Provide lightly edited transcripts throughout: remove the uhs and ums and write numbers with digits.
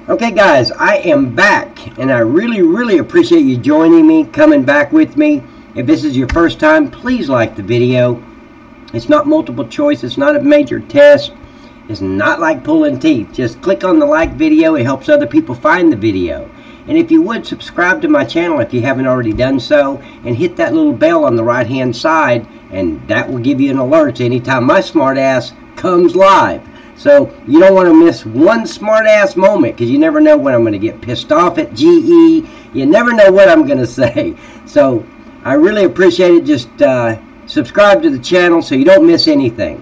Okay guys, I am back, and I really appreciate you joining me, coming back with me. If this is your first time, please like the video. It's not multiple choice, it's not a major test, it's not like pulling teeth. Just click on the like video, it helps other people find the video. And if you would, subscribe to my channel if you haven't already done so, and hit that little bell on the right hand side, and that will give you an alert anytime my smart ass comes live. So you don't want to miss one smart ass moment, because you never know when I'm going to get pissed off at GE. You never know what I'm going to say. So I really appreciate it. Just subscribe to the channel so you don't miss anything.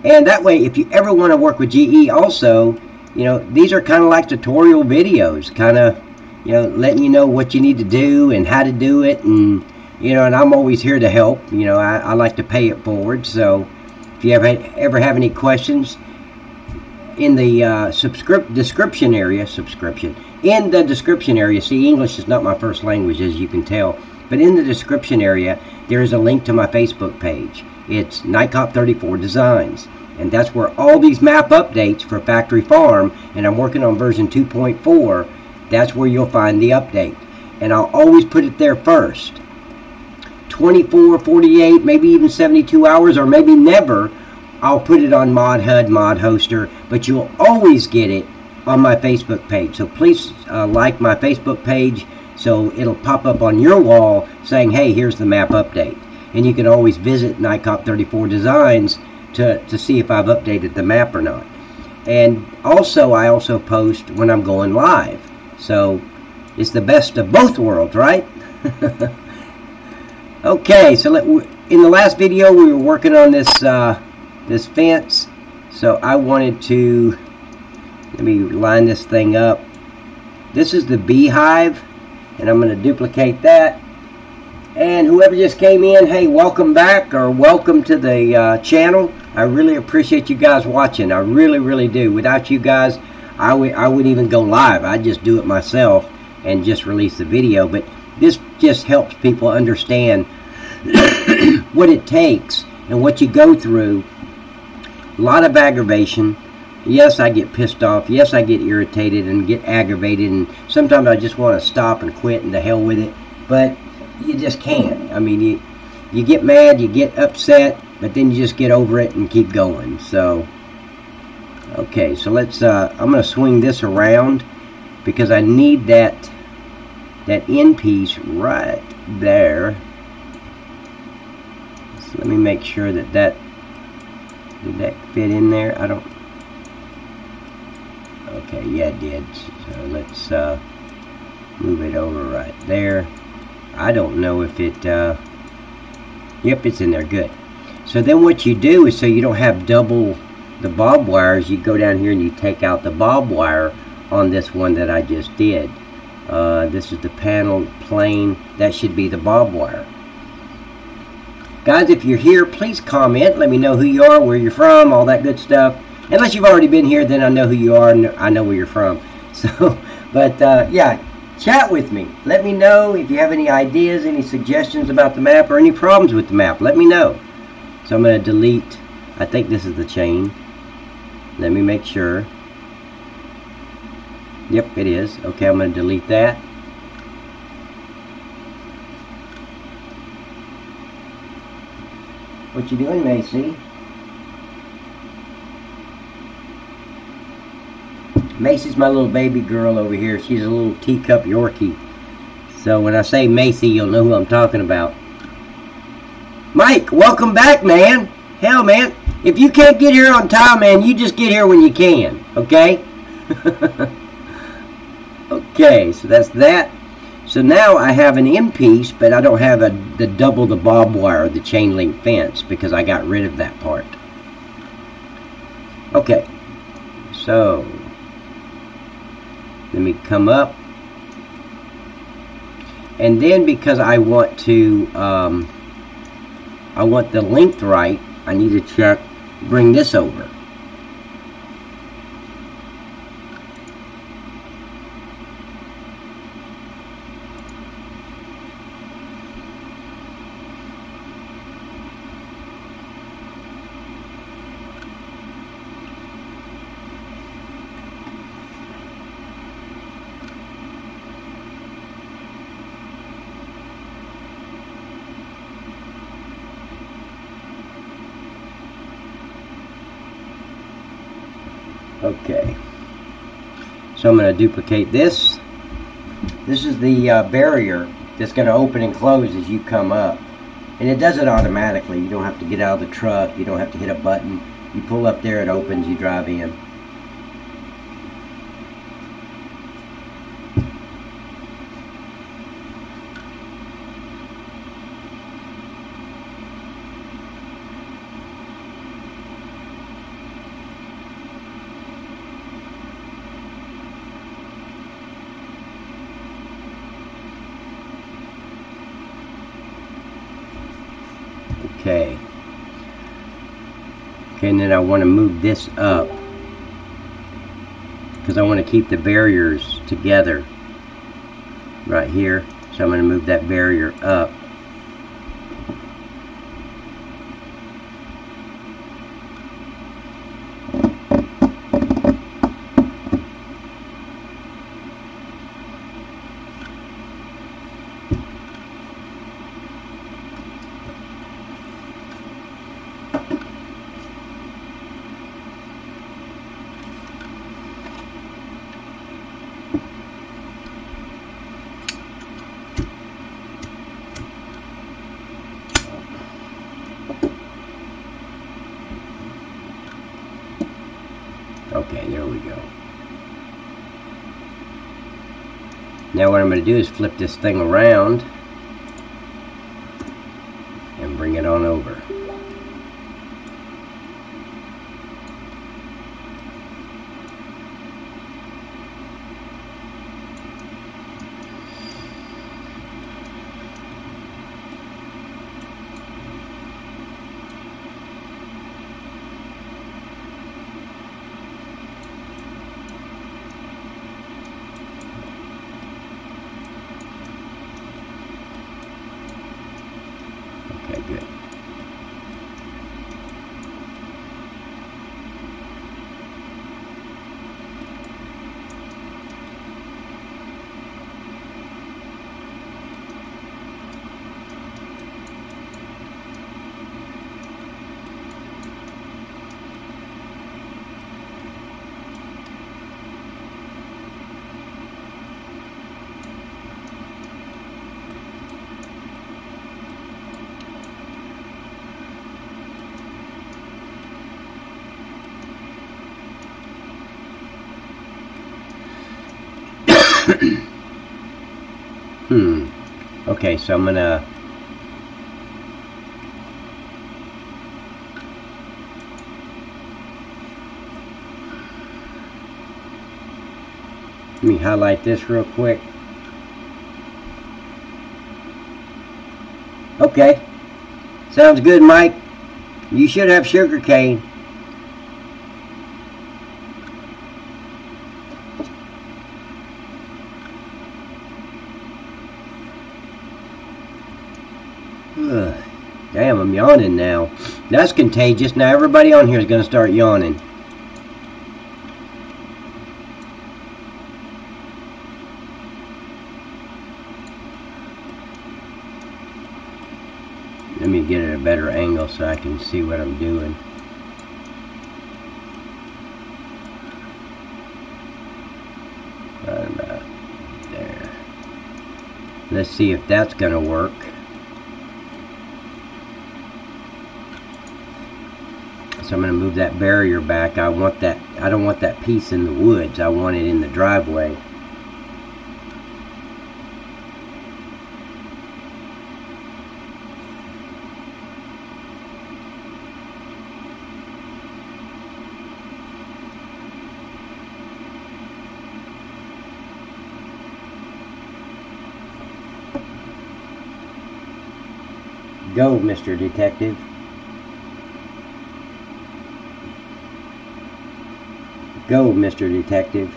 And that way, if you ever want to work with GE also, you know, these are kind of like tutorial videos, kind of, you know, letting you know what you need to do and how to do it. And, you know, and I'm always here to help. You know, I like to pay it forward. So if you ever have any questions, in the description area, see, English is not my first language, as you can tell, but in the description area there is a link to my Facebook page. It's Nightcop34 Designs, and that's where all these map updates for Factory Farm, and I'm working on version 2.4, that's where you'll find the update. And I'll always put it there first. 24, 48, maybe even 72 hours, or maybe never, I'll put it on ModHUD, ModHoster, but you'll always get it on my Facebook page. So please like my Facebook page, so it'll pop up on your wall saying, hey, here's the map update. And you can always visit Nightcop34 Designs to see if I've updated the map or not. And also, I also post when I'm going live. So it's the best of both worlds, right? Okay, so in the last video we were working on this this fence, so I wanted to, let me line this thing up. This is the Beehive, and I'm going to duplicate that. And whoever just came in, hey, welcome back, or welcome to the channel. I really appreciate you guys watching. I really do. Without you guys, I wouldn't even go live. I'd just do it myself and just release the video. But this just helps people understand what it takes and what you go through. A lot of aggravation. Yes, I get pissed off. Yes, I get irritated and get aggravated, and sometimes I just want to stop and quit and to hell with it. But you just can't. I mean, you get mad, you get upset, but then you just get over it and keep going. So, okay, so let's. I'm going to swing this around because I need that end piece right there. So let me make sure that. Did that fit in there? I don't. Okay, yeah, it did. So let's move it over right there. I don't know if it. Yep, it's in there. Good. So then what you do is, so you don't have double the bob wires, you go down here and you take out the bob wire on this one that I just did. This is the panel plane. That should be the bob wire. Guys, if you're here, please comment. Let me know who you are, where you're from, all that good stuff. Unless you've already been here, then I know who you are and I know where you're from. So, but yeah, chat with me. Let me know if you have any ideas, any suggestions about the map, or any problems with the map. Let me know. So I'm going to delete, I think this is the chain. Let me make sure. Yep, it is. Okay, I'm going to delete that. What you doing, Macy? Macy's my little baby girl over here. She's a little teacup Yorkie. So when I say Macy, you'll know who I'm talking about. Mike, welcome back, man. Hell, man, if you can't get here on time, man, you just get here when you can, okay? Okay, so that's that. So now I have an end piece, but I don't have the double the bob wire, the chain link fence, because I got rid of that part. Okay, so let me come up, and then because I want to, I want the length right, I need to bring this over. Okay, so I'm going to duplicate this. This is the barrier that's going to open and close as you come up. And it does it automatically. You don't have to get out of the truck. You don't have to hit a button. You pull up there, it opens, you drive in. Okay. Okay, and then I want to move this up because I want to keep the barriers together right here. So I'm going to move that barrier up. Okay, there we go. Now what I'm going to do is flip this thing around and bring it on over. Okay, good. Okay, so I'm gonna let me highlight this real quick. Okay, sounds good, Mike. You should have sugar cane. Damn, I'm yawning now. That's contagious. Now everybody on here is going to start yawning. Let me get at a better angle so I can see what I'm doing. Right about there. Let's see if that's going to work. So I'm going to move that barrier back. I don't want that piece in the woods. I want it in the driveway. Go, Mr. Detective. Go, Mr. Detective.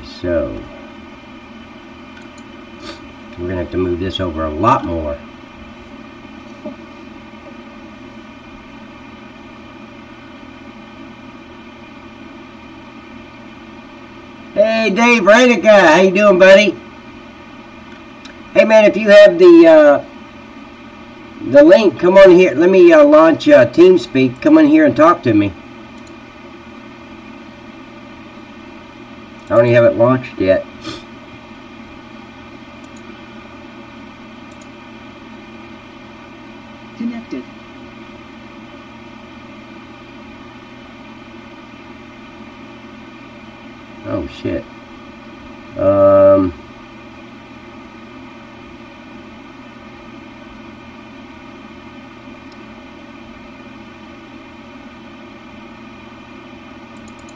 so we're gonna have to move this over a lot more. Hey, Dave Radica, how you doing, buddy? Hey, man, if you have the link, come on here. Let me launch TeamSpeak. Come on here and talk to me. I only have it launched yet. Connected. Oh shit.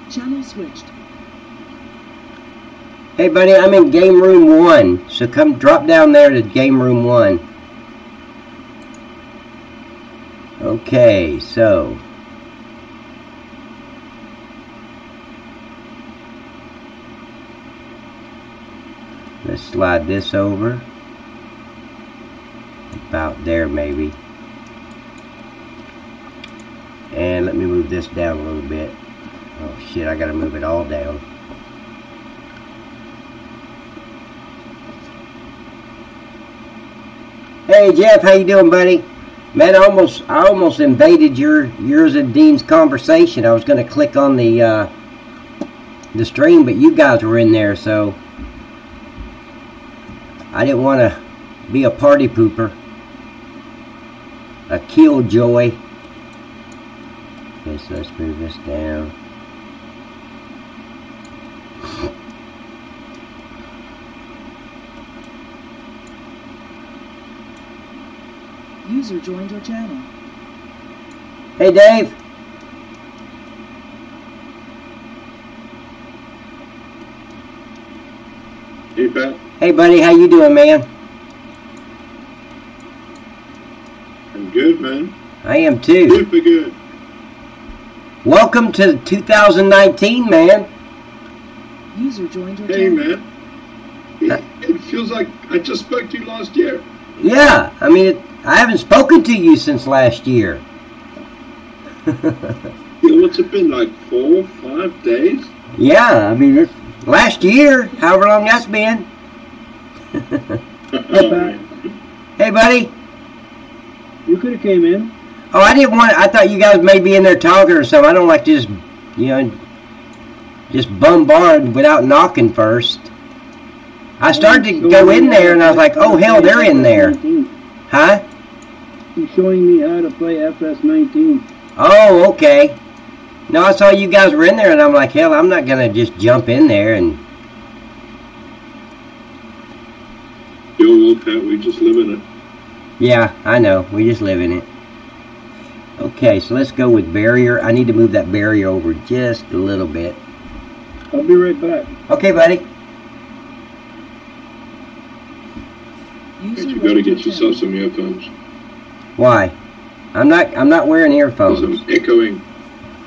Channel switched. Hey buddy, I'm in game room 1, so come drop down there to game room 1. Okay, so let's slide this over about there maybe, and let me move this down a little bit. Oh shit, I gotta move it all down. Hey Jeff, how you doing, buddy? Man, I almost invaded yours and Dean's conversation. I was gonna click on the stream, but you guys were in there, so I didn't want to be a party pooper, a killjoy. Okay, so let's move this down. User joined your channel. Hey Dave. Hey Pat. Hey buddy, how you doing, man? I'm good, man. I am too. Super good. Welcome to 2019, man. User joined your Hey, channel. man. It feels like I just spoke to you last year. Yeah, I mean, I haven't spoken to you since last year. Yeah, what's it been, like 4 or 5 days? Yeah, I mean, it's last year, however long that's been. Hey, buddy. You could have came in. Oh, I didn't want. I thought you guys may be in there talking or something. I don't like to just, you know, just bombard without knocking first. I started to go in there and I was like, oh hell, they're in there. Huh? He's showing me how to play FS19. Oh, okay. No, I saw you guys were in there and I'm like, hell, I'm not gonna just jump in there and. Yo, Pat, we just live in it. Yeah, I know. We just live in it. Okay, so let's go with barrier. I need to move that barrier over just a little bit. I'll be right back. Okay, buddy. But you gotta get yourself some earphones. Why? I'm not wearing earphones. Because I'm echoing.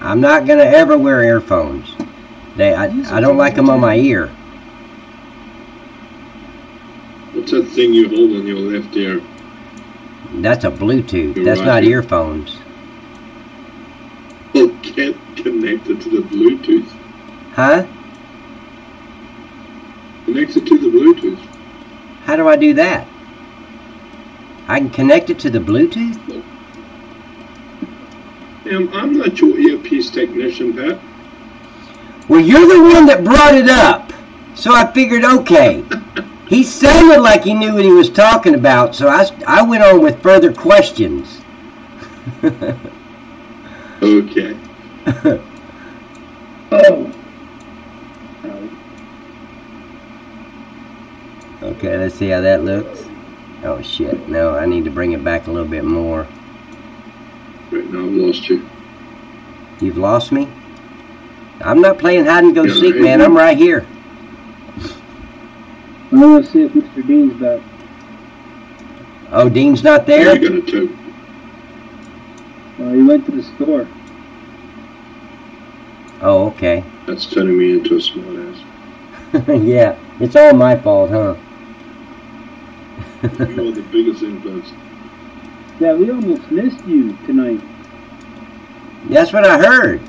I'm not gonna ever wear earphones. I don't like them on my ear. What's that thing you hold in your left ear? That's a Bluetooth. You're That's right. not earphones. Well, can't connect it to the Bluetooth. Huh? Connect it to the Bluetooth. How do I do that? I can connect it to the Bluetooth? I'm not your earpiece technician, Pat. Well, you're the one that brought it up. So I figured, okay. He sounded like he knew what he was talking about, so I went on with further questions. Okay. Oh. Okay, let's see how that looks. Oh shit, no, I need to bring it back a little bit more. Right now I've lost you. You've lost me? I'm not playing hide and go Yeah, seek, right. man. I'm right here. I want to see if Mr. Dean's back. Oh, Dean's not Yeah, there? I got it too. He went to the store. Oh, okay. That's turning me into a smart ass. Yeah, it's all my fault, huh? You are the biggest influence. Yeah, we almost missed you tonight. That's what I heard.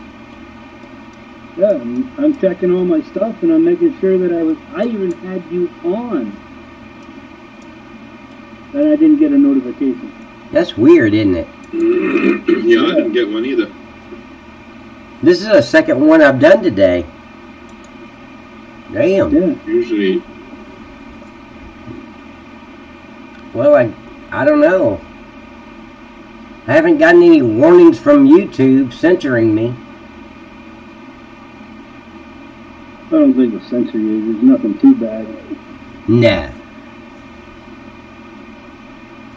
Yeah, I'm checking all my stuff and I'm making sure that I even had you on. And I didn't get a notification. That's weird, isn't it? Yeah, I didn't get one either. This is the second one I've done today. Damn. Yeah. Usually, Well, I don't know. I haven't gotten any warnings from YouTube censoring me. I don't think it's censor you. There's nothing too bad. Nah.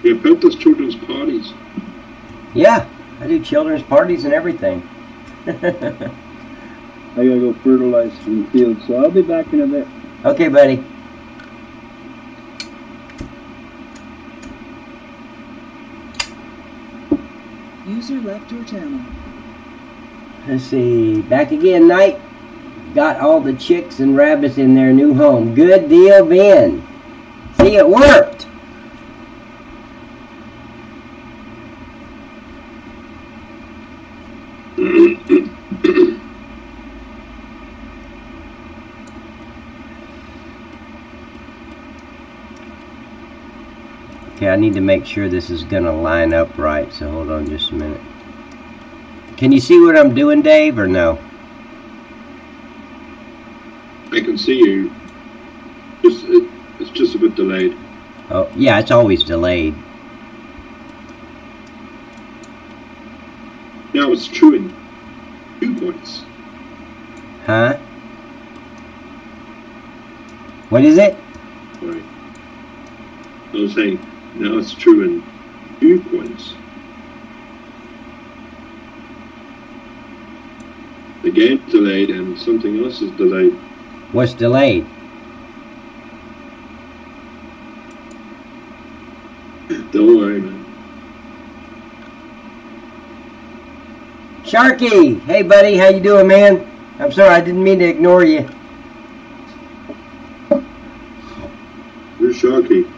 yeah, Pep does children's parties. Yeah, I do children's parties and everything. I gotta go fertilize some fields, so I'll be back in a bit. Okay, buddy. User left your channel. Let's see. Back again, Knight. Got all the chicks and rabbits in their new home. Good deal, Ben. See, it worked. Okay, I need to make sure this is going to line up right, so hold on just a minute. Can you see what I'm doing, Dave, or no? I can see you. It's just a bit delayed. Oh, yeah, it's always delayed. Now it's true in 2 points. Huh? What is it? Right. I was saying, now it's true in 2 points. The game's delayed and something else is delayed. What's delayed? Don't worry, man. Sharky! Hey, buddy, how you doing, man? I'm sorry, I didn't mean to ignore you. Who's Sharky?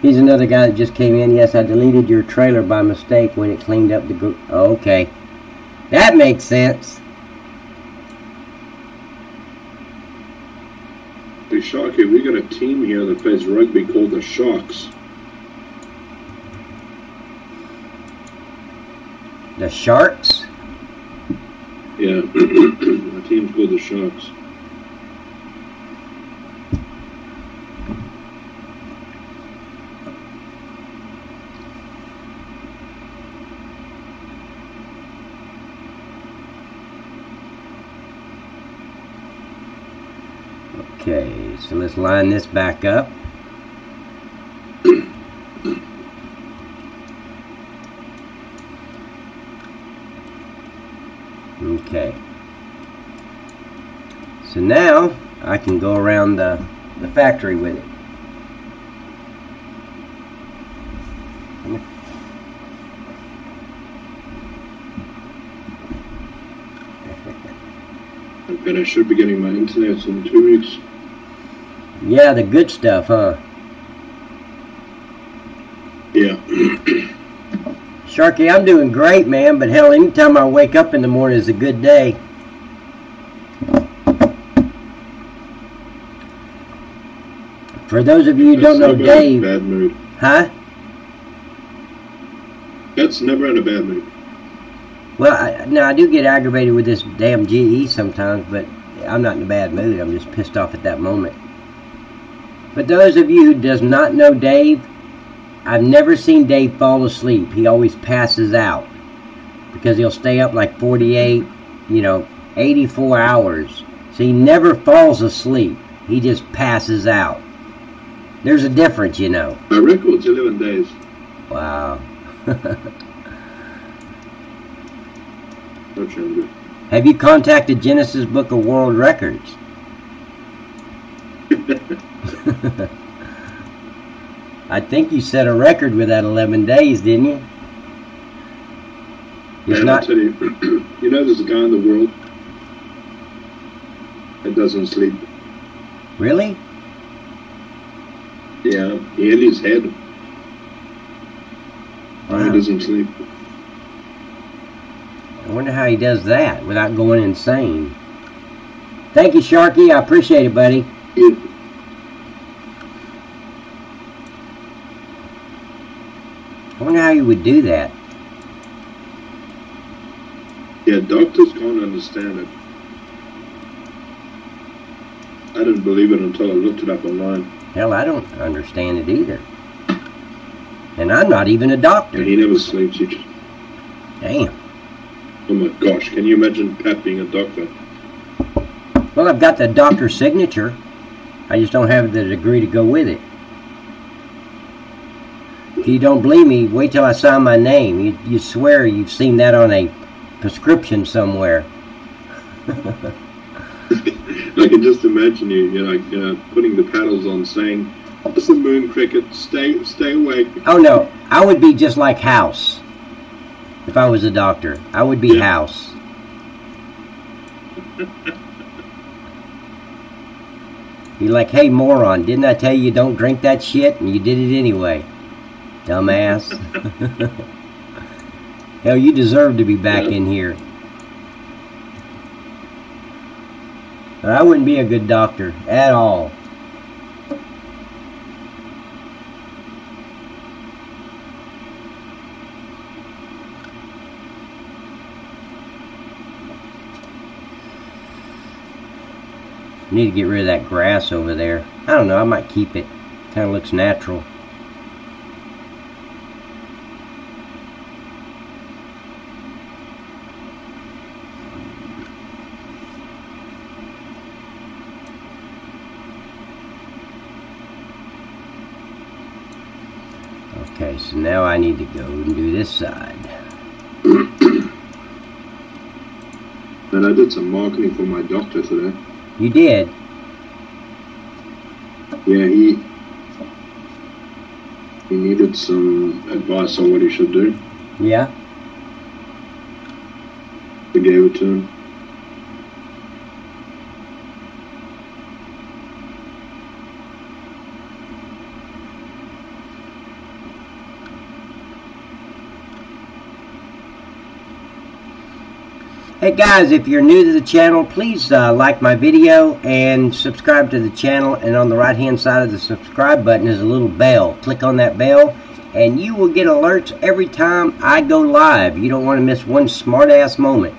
He's another guy that just came in. Yes, I deleted your trailer by mistake when it cleaned up the group. Oh, okay. That makes sense. Hey, Sharky, we got a team here that plays rugby called the Sharks. The Sharks? Yeah, the team's called the Sharks. Okay, so let's line this back up. Okay. So now I can go around the factory with it. I bet I should be getting my internet in 2 weeks. Yeah, the good stuff, huh? Yeah. Sharky, I'm doing great, man, but hell, anytime I wake up in the morning is a good day. For those of you who don't know Dave... Bad mood. Huh? That's never in a bad mood. Well, I do get aggravated with this damn GE sometimes, but I'm not in a bad mood. I'm just pissed off at that moment. But those of you who does not know Dave, I've never seen Dave fall asleep. He always passes out because he'll stay up like 48, 84 hours. So he never falls asleep. He just passes out. There's a difference, you know. My record's 11 days. Wow. Not sure I'm good. Have you contacted Guinness Book of World Records? I think you set a record with that 11 days, didn't you? Man, I'll tell you, there's a guy in the world that doesn't sleep. Really? Yeah, he hit his head. Wow. He doesn't sleep. I wonder how he does that without going insane. Thank you, Sharky. I appreciate it, buddy. Yeah. I wonder how you would do that. Yeah, doctors can't understand it. I didn't believe it until I looked it up online. Hell, I don't understand it either. And I'm not even a doctor. And he never sleeps. He just... Damn. Oh my gosh, can you imagine Pat being a doctor? Well, I've got the doctor's signature. I just don't have the degree to go with it. If you don't believe me, wait till I sign my name. You swear you've seen that on a prescription somewhere. I can just imagine you putting the paddles on, saying, "It's the moon cricket. Stay awake." Oh no, I would be just like House. If I was a doctor, I would be House. You're like, "Hey moron, didn't I tell you don't drink that shit?" And you did it anyway. Dumbass. Hell, you deserve to be back in here. But I wouldn't be a good doctor at all. Need to get rid of that grass over there. I don't know, I might keep it. Kind of looks natural. Okay, so now I need to go and do this side. And I did some marketing for my doctor today. You did? Yeah, he needed some advice on what he should do. Yeah? I gave it to him. Hey guys, if you're new to the channel, please like my video and subscribe to the channel. And on the right hand side of the subscribe button is a little bell. Click on that bell and you will get alerts every time I go live. You don't want to miss one smart ass moment.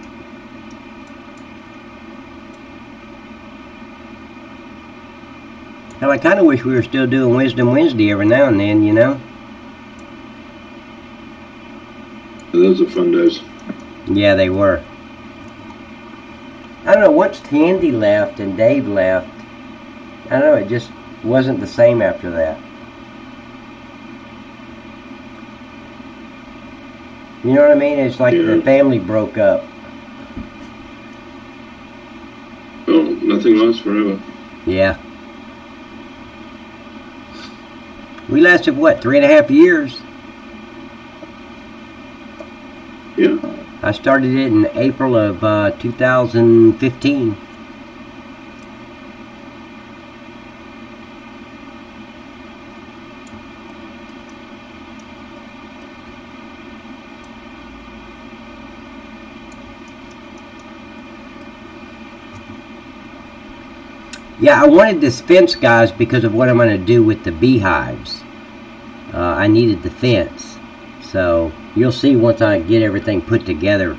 Hell, I kind of wish we were still doing Wisdom Wednesday every now and then, you know? Those are fun days. Yeah, they were. I don't know, once Tandy left and Dave left, I don't know, it just wasn't the same after that. You know what I mean? It's like the family broke up. Oh, nothing lasts forever. Yeah. We lasted, what, 3.5 years? Yeah. I started it in April of 2015. Yeah, I wanted this fence, guys, because of what I'm going to do with the beehives. I needed the fence. So you'll see once I get everything put together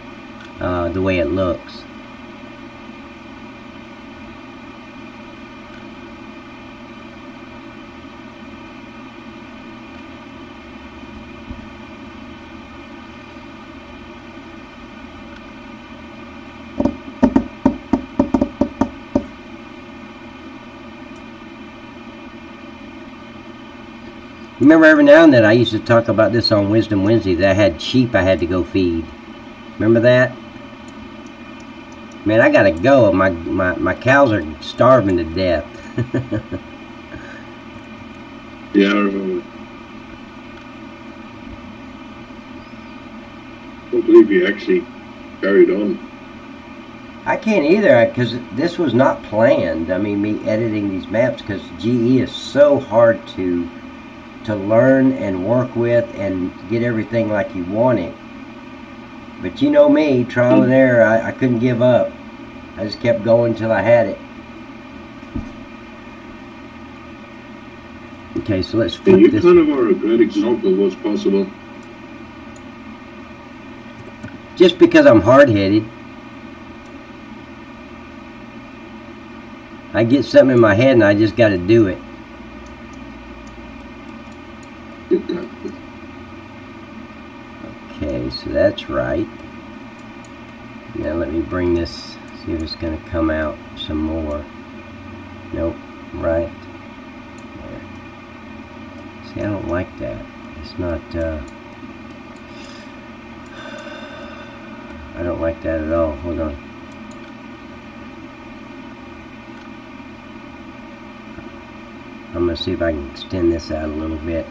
the way it looks. Remember, every now and then I used to talk about this on Wisdom Wednesday, that I had sheep I had to go feed. Remember that? Man, I gotta go. My cows are starving to death. Yeah, I remember. I can't believe you actually carried on. I can't either, because this was not planned. I mean, me editing these maps, because GE is so hard to learn and work with and get everything like you want it. But you know me, trial and error, I couldn't give up. I just kept going till I had it. Okay, so let's flip You this. kind of are a great example of what's possible. Just because I'm hard-headed. I get something in my head and I just got to do it. Okay, so that's right. Now let me bring this, see if it's going to come out some more. Nope, right there. See, I don't like that. It's not, I don't like that at all. Hold on. I'm going to see if I can extend this out a little bit.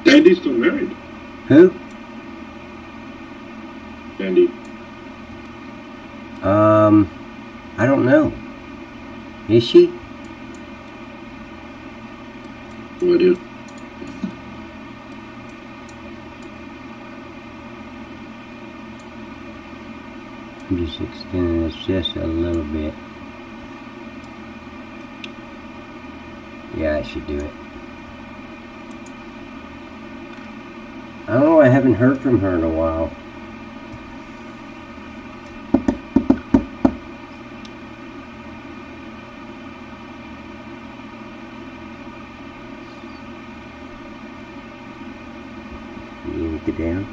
Andy's still married. Who? Andy. I don't know. Is she? No idea. I'm just extending this just a little bit. Yeah, I should do it. I don't know, I haven't heard from her in a while. Yank it down.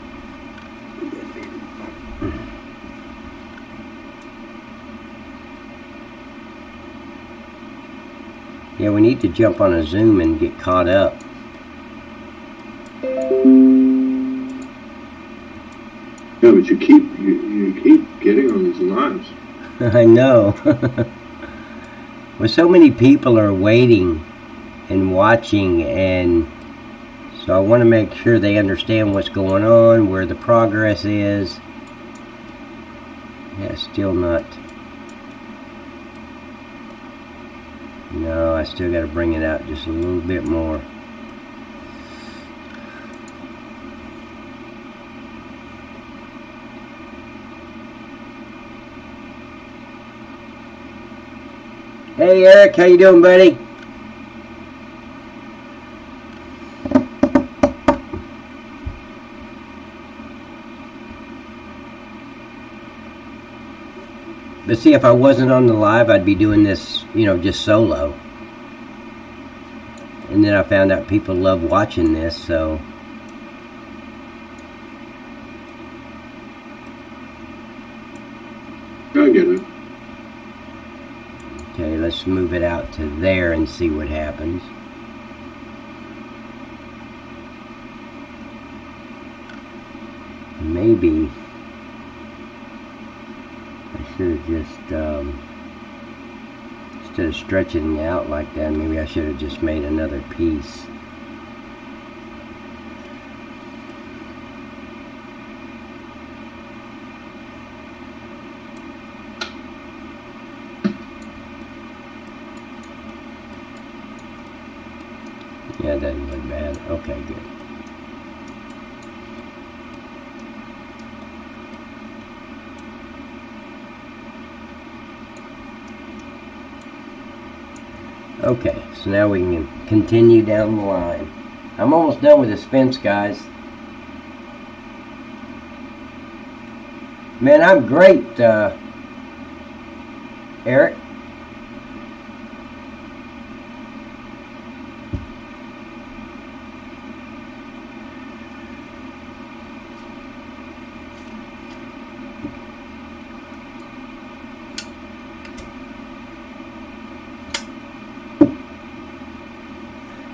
Yeah, we need to jump on a Zoom and get caught up. Yeah, but you keep getting on these lives. I know. Well, so many people are waiting and watching, and so I want to make sure they understand what's going on, where the progress is. Yeah, still not. No, I still got to bring it out just a little bit more. Hey Eric, how you doing, buddy? But see, if I wasn't on the live, I'd be doing this, you know, just solo. And then I found out people love watching this, so. I get it. Okay, let's move it out to there and see what happens. Maybe I should have just, instead of stretching it out like that, maybe I should have just made another piece. Yeah, it doesn't look bad. Okay, good. Okay, so now we can continue down the line. I'm almost done with this fence, guys. Man, I'm great, Eric.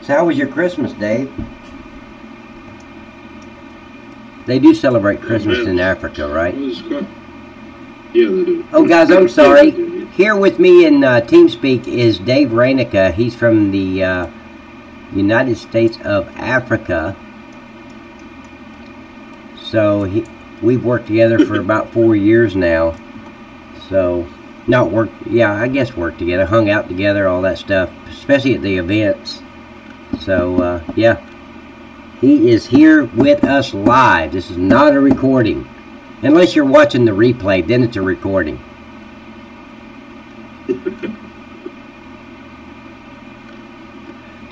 So how was your Christmas, Dave? They do celebrate Christmas in Africa, right? Yeah, they do. Oh, guys, I'm sorry. Yeah, they do. Here with me in TeamSpeak is Dave Rainica. He's from the United States of Africa. So we've worked together for about 4 years now. So, not work, yeah, I guess worked together, hung out together, all that stuff, especially at the events. So, yeah. He is here with us live. This is not a recording. Unless you're watching the replay, then it's a recording.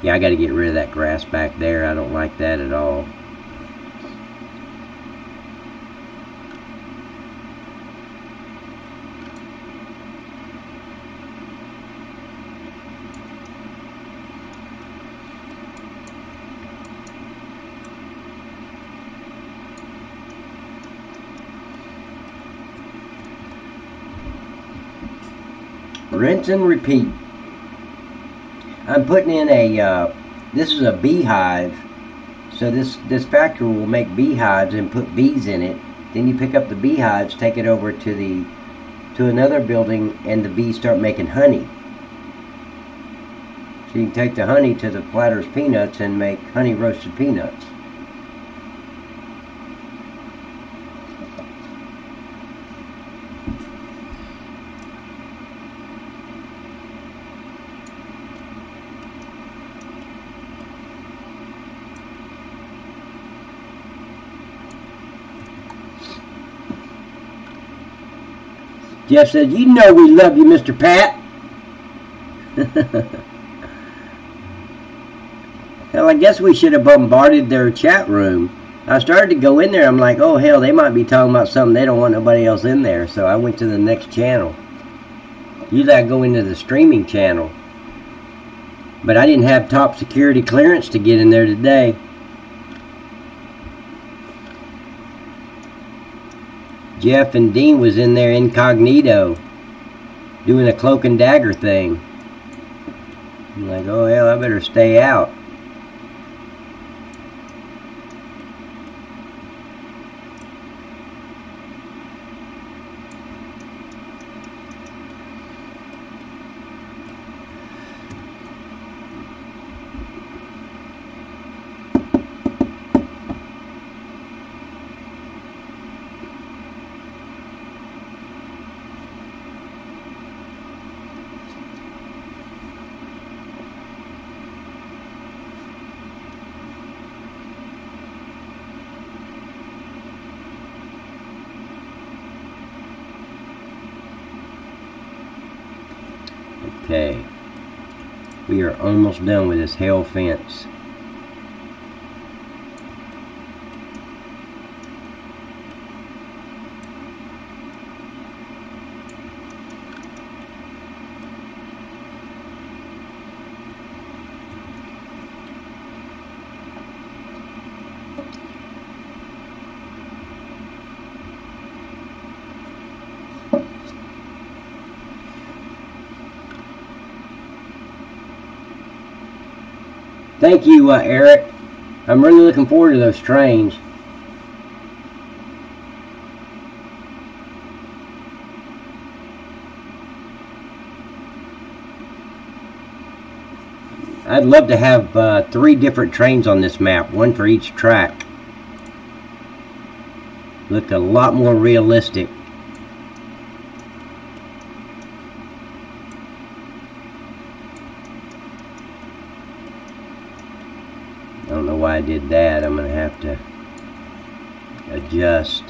Yeah, I got to get rid of that grass back there. I don't like that at all. Rinse and repeat. I'm putting in a, this is a beehive. So this factory will make beehives and put bees in it. Then you pick up the beehives, take it over to another building, and the bees start making honey. So you can take the honey to the Platter's Peanuts and make honey roasted peanuts. Jeff said, "You know we love you, Mr. Pat." Hell, I guess we should have bombarded their chat room. I started to go in there. I'm like, oh, hell, they might be talking about something. They don't want nobody else in there. So I went to the next channel. Usually I go into the streaming channel. But I didn't have top security clearance to get in there today. Jeff and Dean was in there incognito, doing a cloak and dagger thing. I'm like, oh hell, I better stay out. Okay, we are almost done with this hell fence. Thank you, Eric. I'm really looking forward to those trains. I'd love to have 3 different trains on this map, one for each track. Look a lot more realistic. I don't know why I did that. I'm going to have to adjust.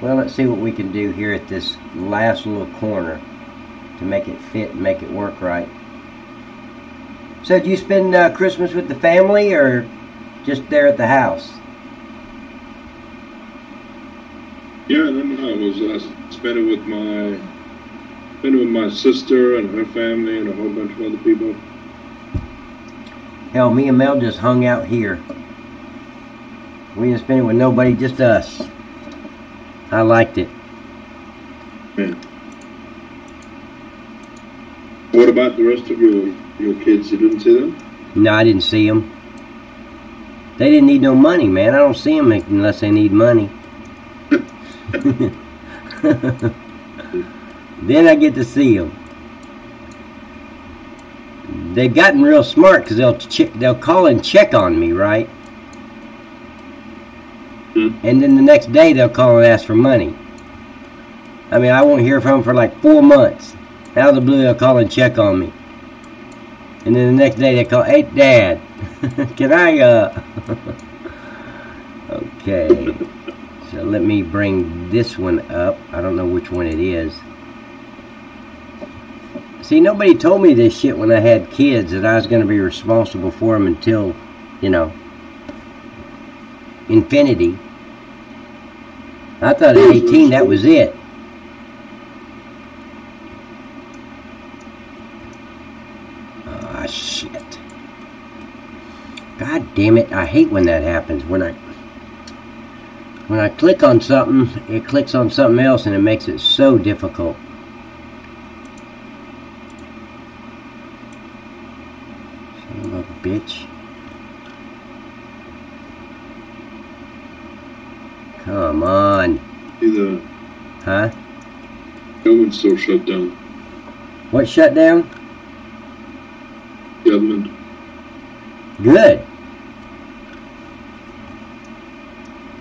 Well, let's see what we can do here at this last little corner to make it fit and make it work right. So, do you spend Christmas with the family or just there at the house? Yeah, no, I was spent it with my sister and her family and a whole bunch of other people. Hell, me and Mel just hung out here. We didn't spend it with nobody, just us. I liked it. Man. What about the rest of your kids? You didn't see them? No, I didn't see them. They didn't need no money, man. I don't see them unless they need money. Then I get to see them. They've gotten real smart because they'll call and check on me, right? And then the next day they'll call and ask for money. I mean, I won't hear from them for like 4 months. Out of the blue, they'll call and check on me. And then the next day they call, "Hey, Dad, can I, Okay. So let me bring this one up. I don't know which one it is. See, nobody told me this shit when I had kids, that I was going to be responsible for them until, you know, infinity. I thought at 18 that was it. Ah, shit. God damn it, I hate when that happens. When I click on something, it clicks on something else and it makes it so difficult. Son of a bitch. Come on. Either. Huh? Government's still shut down. What shut down? Government. Good.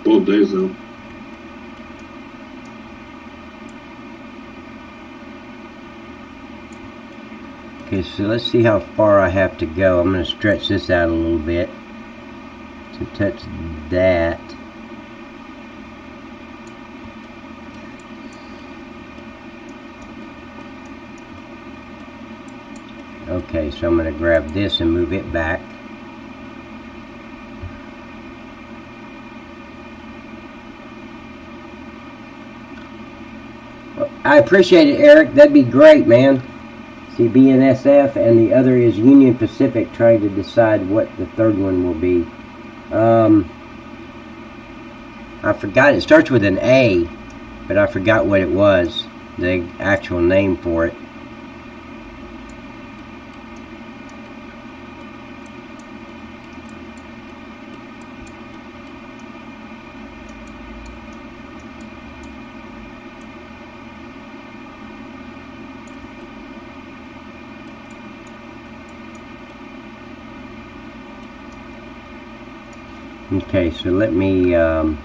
12 days now. Okay, so let's see how far I have to go. I'm going to stretch this out a little bit to touch that. Okay, so I'm going to grab this and move it back. Well, I appreciate it, Eric. That'd be great, man. See, BNSF, and the other is Union Pacific, trying to decide what the third one will be. I forgot. It starts with an A, but I forgot what it was, the actual name for it. Okay, so let me go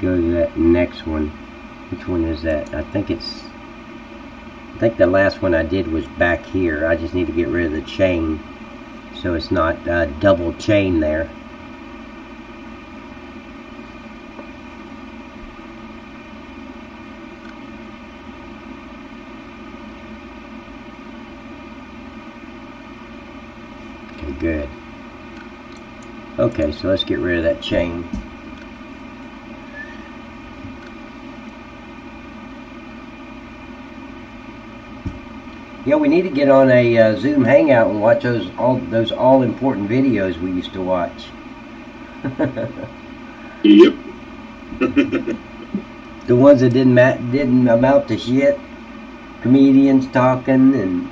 to that next one. Which one is that? I think the last one I did was back here. I just need to get rid of the chain so it's not double chain there. Okay, good. Okay, so let's get rid of that chain. Yeah, we need to get on a Zoom hangout and watch those all important videos we used to watch. Yep. The ones that didn't amount to shit. Comedians talking and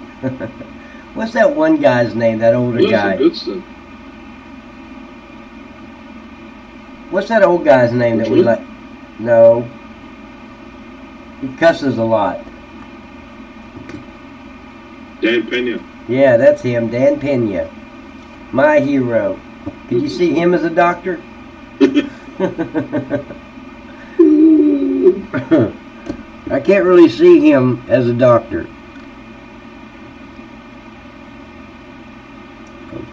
what's that one guy's name? That older guy. Good stuff. What's that old guy's name that we like? No. He cusses a lot. Dan Pena. Yeah, that's him, Dan Pena. My hero. Could you see him as a doctor? I can't really see him as a doctor.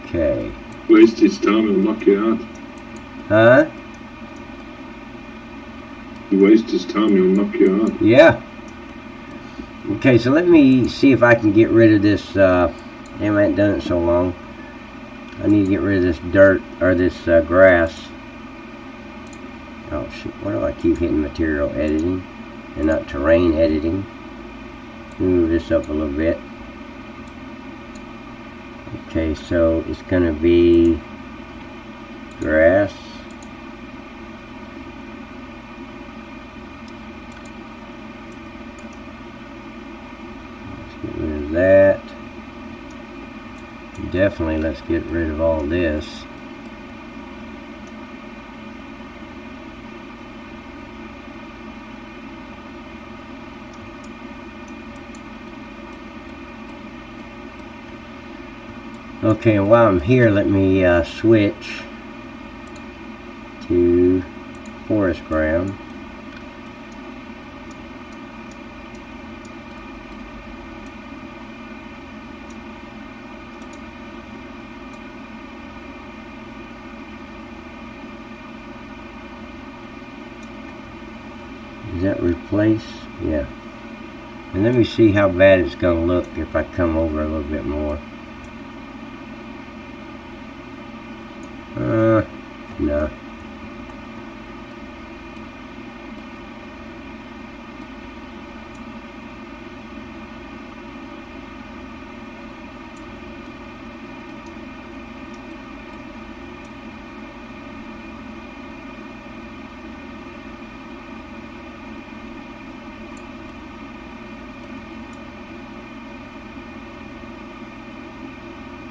Okay. Waste his time, he'll knock you out. Huh? You waste his time, he'll knock you out. Yeah. Okay, so let me see if I can get rid of this. Damn, I haven't done it so long. I need to get rid of this dirt, or this grass. Oh shit, why do I keep hitting material editing and not terrain editing? Move this up a little bit. Okay, so it's going to be grass. Let's get rid definitely let's get rid of all this. Okay, and while I'm here, let me switch to forest ground. Does that replace? Yeah. And let me see how bad it's going to look if I come over a little bit more. No.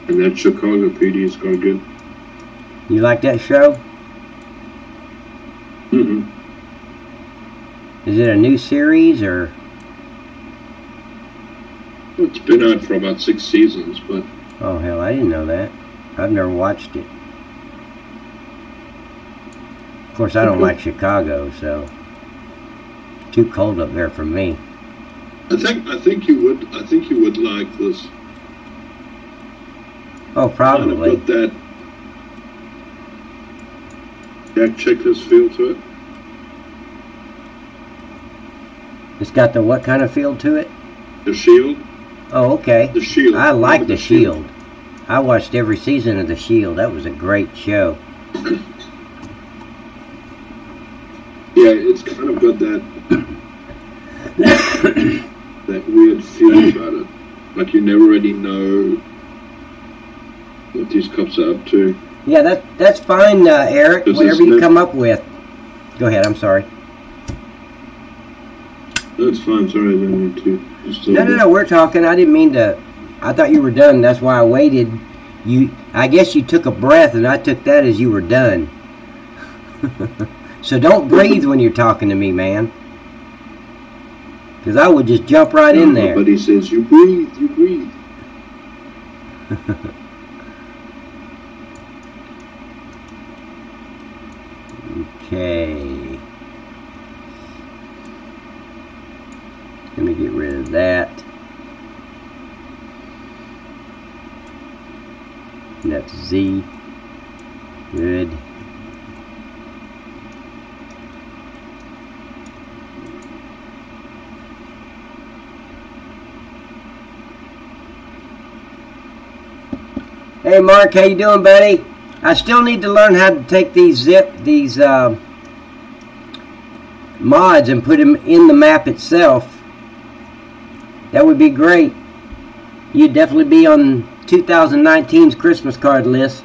And that Chicago PD is going good. You like that show? Mm-hmm. Is it a new series or? Well, it's been out for about 6 seasons, but... Oh hell, I didn't know that. I've never watched it. Of course, I don't like Chicago, so too cold up there for me. I think you would like this. Oh, probably. Kind of got that Jack checklist feel to it. It's got the what kind of feel to it? The Shield. Oh, okay. The Shield. I like The Shield. I watched every season of The Shield. That was a great show. Yeah, it's kind of got that that weird feel about it. Like you never really know what these cops are up to. Yeah, that's fine, Eric. Whatever you come up with. Go ahead. I'm sorry. That's fine. Sorry, I didn't mean to. No. We're talking. I didn't mean to. I thought you were done. That's why I waited. I guess you took a breath, and I took that as you were done. So don't breathe when you're talking to me, man. Because I would just jump right in there. But he says, you breathe, you breathe. Okay. Let me get rid of that. And that's Z. Good. Hey Mark, how you doing, buddy? I still need to learn how to take these mods and put them in the map itself. That would be great. You'd definitely be on 2019's Christmas card list.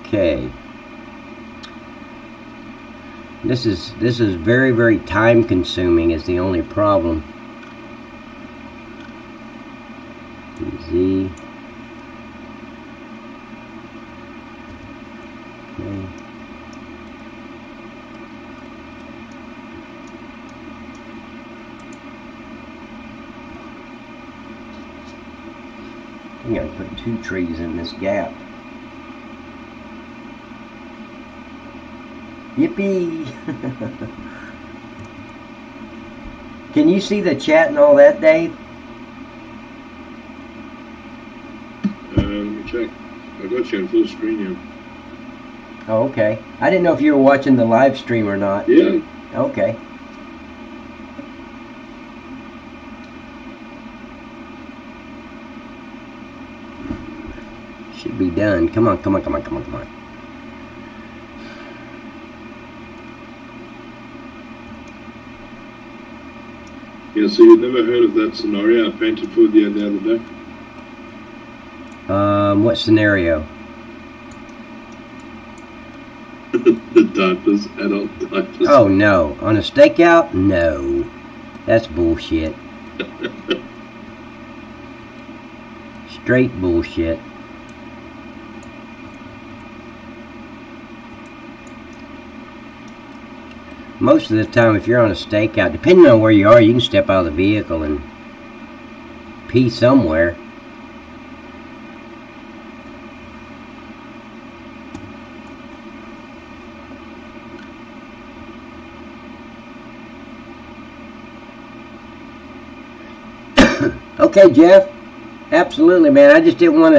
Okay. This is very, very time consuming is the only problem. Z. Okay. I'm gonna put 2 trees in this gap. Yippee! Can you see the chat and all that, Dave? Let me check. I got you on full screen here. Oh, okay. I didn't know if you were watching the live stream or not. Yeah. Okay. Should be done. Come on, come on, come on, come on, come on. Yeah, so you've never heard of that scenario I painted for you the other day? What scenario? The diapers, adult diapers. Oh no, on a stakeout? No, that's bullshit. Straight bullshit. Most of the time, if you're on a stakeout, depending on where you are, you can step out of the vehicle and pee somewhere. Okay, Jeff. Absolutely, man. I just didn't want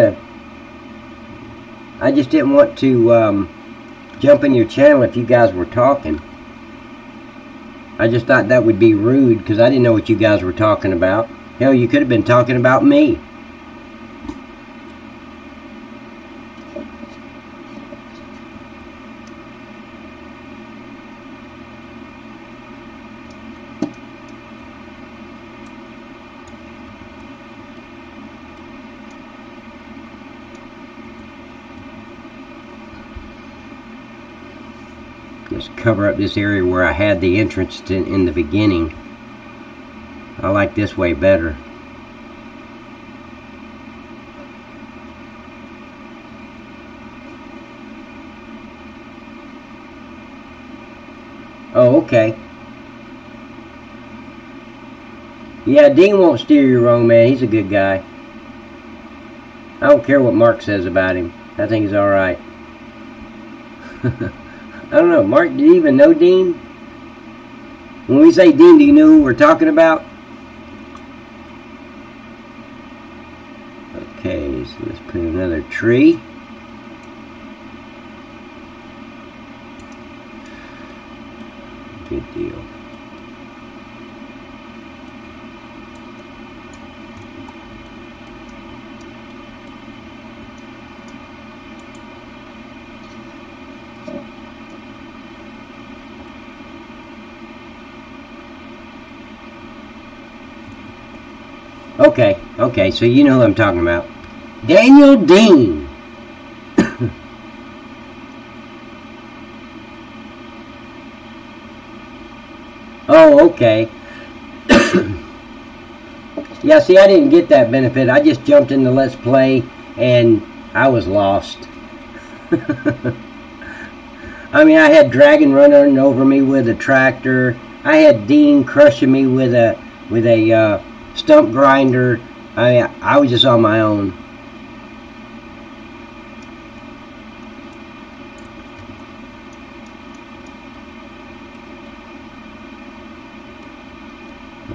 to jump in your channel if you guys were talking. I just thought that would be rude because I didn't know what you guys were talking about. Hell, you could have been talking about me. Just cover up this area where I had the entrance in the beginning. I like this way better. Oh, okay. Yeah, Dean won't steer you wrong, man. He's a good guy. I don't care what Mark says about him. I think he's alright. I don't know, Mark, do you even know Dean? When we say Dean, do you know who we're talking about? Okay, so let's put another tree. Good deal. Okay, so you know who I'm talking about. Daniel Dean. Oh, okay. Yeah, see, I didn't get that benefit. I just jumped into Let's Play, and I was lost. I mean, I had Dragon running over me with a tractor. I had Dean crushing me with a stump grinder. I was just on my own.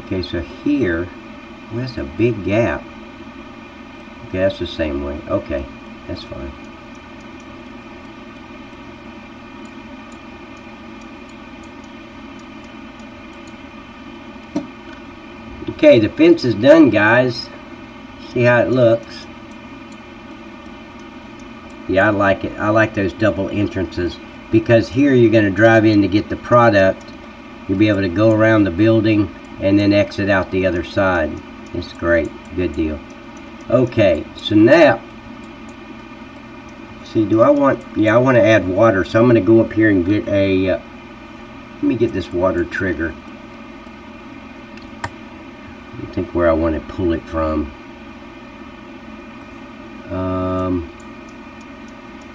Okay, so here, well, that's a big gap. Okay, that's the same way. Okay, that's fine. Okay, the fence is done, guys. See how it looks. Yeah, I like it. I like those double entrances because here you're going to drive in to get the product. You'll be able to go around the building and then exit out the other side. It's great. Good deal. Okay, so now, see, do I want, yeah, I want to add water, so I'm going to go up here and get a, let me get this water trigger. I think where I want to pull it from.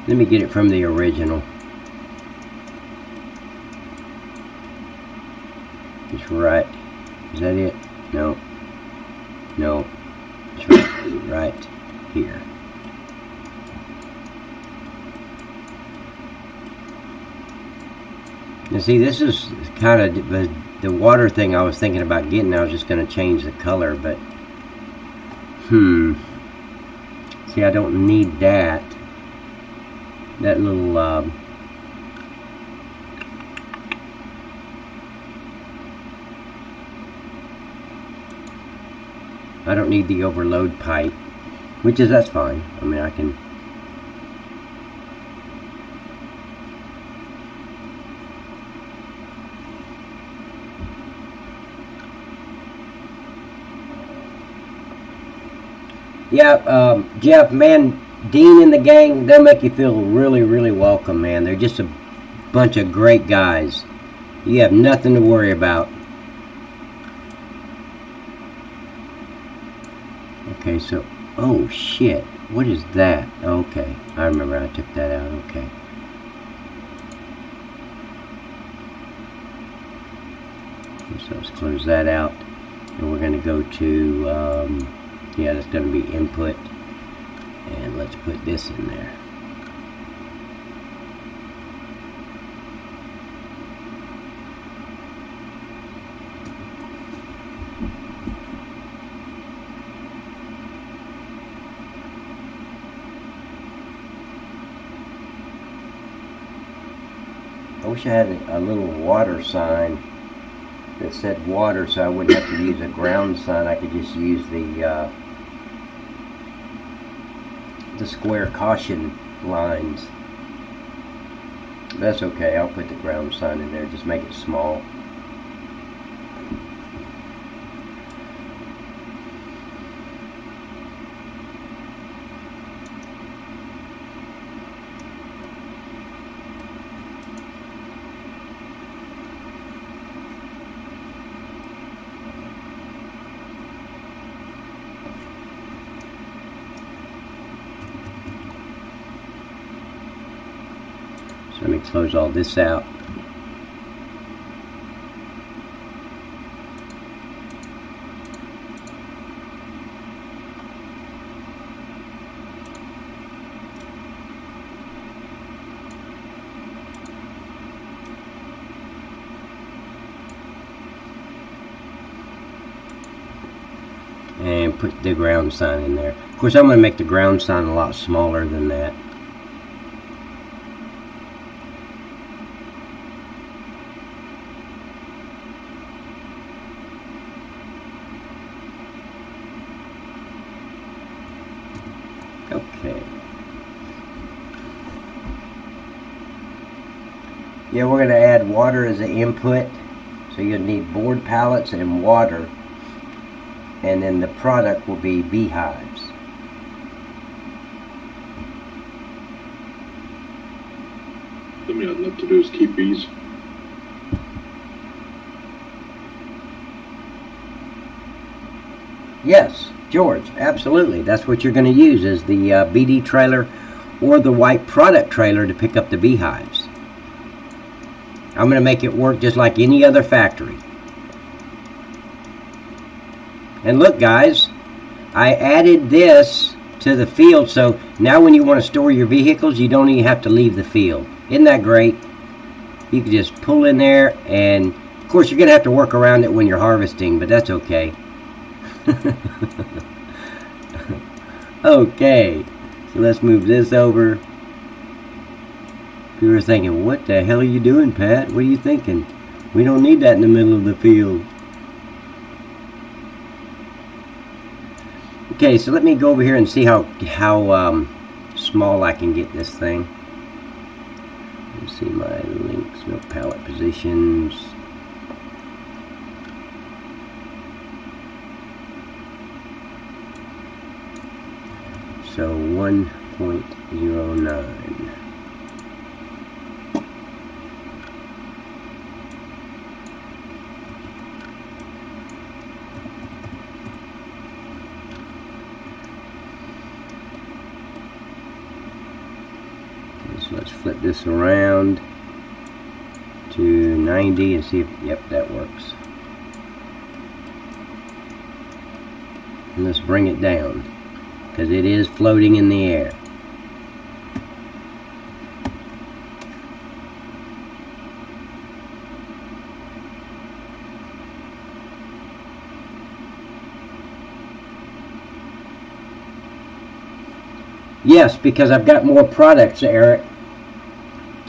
Let me get it from the original. It's right. Is that it? No. No. It's right here. Now see, this is kind of the water thing I was thinking about getting. I was just going to change the color, but see, I don't need that little I don't need the overload pipe, which is, that's fine. I mean, I can. Yeah, Jeff, man, Dean and the gang, they'll make you feel really, really welcome, man. They're just a bunch of great guys. You have nothing to worry about. Okay, so, oh shit, what is that? Okay, I remember I took that out. Okay. So let's close that out, and we're going to go to, yeah, that's going to be input, and let's put this in there. I wish I had a little water sign that said water, so I wouldn't have to use a ground sign. I could just use the square caution lines. That's okay. I'll put the ground sign in there. Just make it small. So let me close all this out. And put the ground sign in there. Of course, I'm going to make the ground sign a lot smaller than that. Okay. Yeah, we're going to add water as an input. So you'll need board pallets and water. And then the product will be beehives. Something I'd love to do is keep bees. Yes, George, absolutely. That's what you're going to use, is the BD trailer or the white product trailer to pick up the beehives. I'm going to make it work just like any other factory. And look, guys, I added this to the field, so now when you want to store your vehicles, you don't even have to leave the field. Isn't that great? You can just pull in there, and of course you're going to have to work around it when you're harvesting, but that's okay. Okay, so let's move this over. People are thinking, what the hell are you doing, Pat? What are you thinking? We don't need that in the middle of the field. Okay, so let me go over here and see how small I can get this thing. Let's see my links, no pallet positions. So 1.09. So let's flip this around to 90 and see if, yep, that works. And let's bring it down, because it is floating in the air. Yes, because I've got more products, Eric.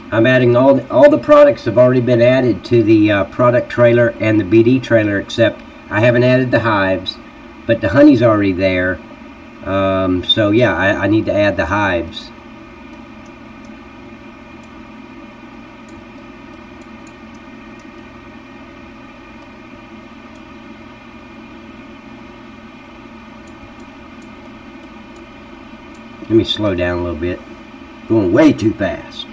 I'm adding all the products have already been added to the product trailer and the BD trailer, except I haven't added the hives, but the honey's already there. So yeah, I need to add the hives. Let me slow down a little bit. Going way too fast.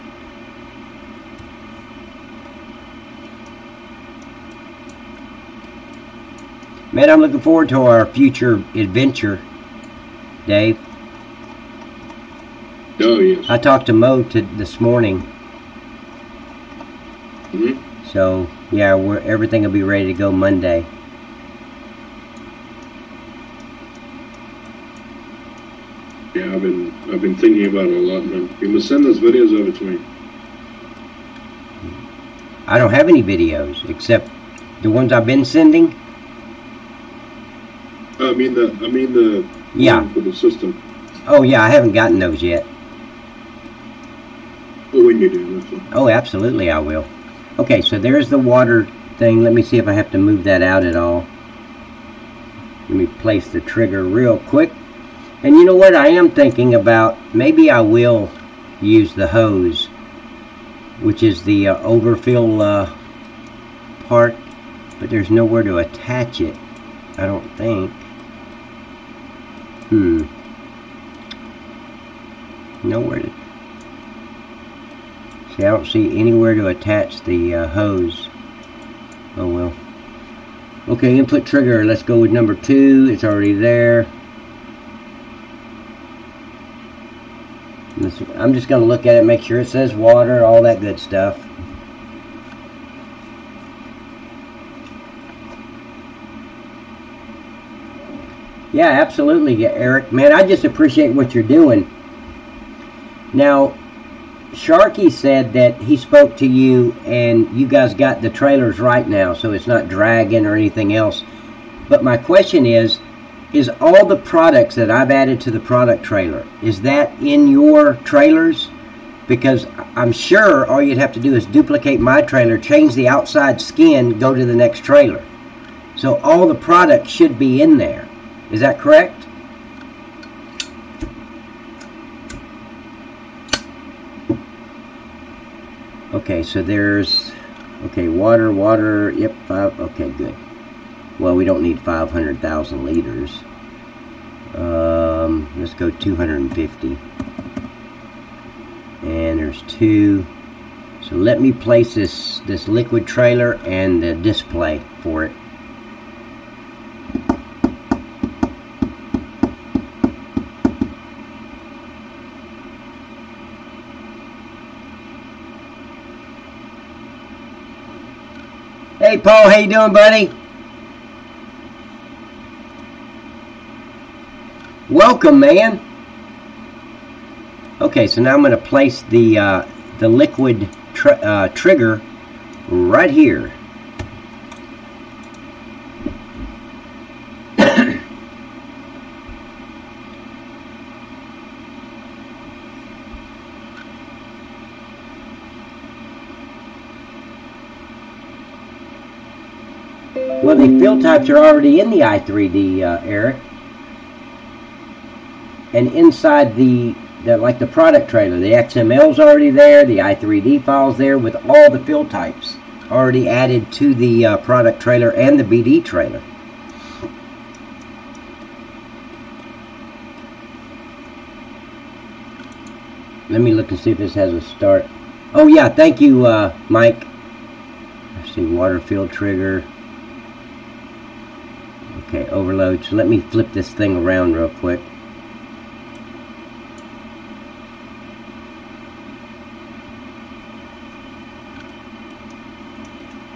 Man, I'm looking forward to our future adventure, Dave. Oh, yes. I talked to Mo this morning. Mm-hmm. So, yeah, everything will be ready to go Monday. Yeah, I've been thinking about it a lot, man. You must send those videos over to me. I don't have any videos except the ones I've been sending. I mean the Yeah. for the system. Oh yeah, I haven't gotten those yet. Well, when you do, that's all. Oh, absolutely I will. Okay, so there's the water thing. Let me see if I have to move that out at all. Let me place the trigger real quick. And you know what? I am thinking about maybe I will use the hose, which is the overfill part, but there's nowhere to attach it, I don't think. Nowhere to... See, I don't see anywhere to attach the hose. Oh well. Okay, input trigger. Let's go with number 2. It's already there. I'm just going to look at it, make sure it says water, all that good stuff. Yeah, absolutely, Eric. Man, I just appreciate what you're doing. Now, Sharky said that he spoke to you and you guys got the trailers right now, so it's not dragging or anything else. But my question is all the products that I've added to the product trailer, is that in your trailers? Because I'm sure all you'd have to do is duplicate my trailer, change the outside skin, go to the next trailer. So all the products should be in there. Is that correct? Okay, so there's, okay, water, yep, 5, okay, good. Well, we don't need 500,000 liters. Let's go 250. And there's 2. So let me place this liquid trailer and the display for it. Hey Paul, how you doing, buddy? Welcome, man. Okay, so now I'm going to place the liquid trigger right here. Well, the fill types are already in the i3D, Eric. And inside the like the product trailer, the XML's already there, the i3D file's there with all the fill types already added to the product trailer and the BD trailer. Let me look and see if this has a start. Oh yeah, thank you, Mike. Let's see, water fill trigger. Okay, overload. So let me flip this thing around real quick.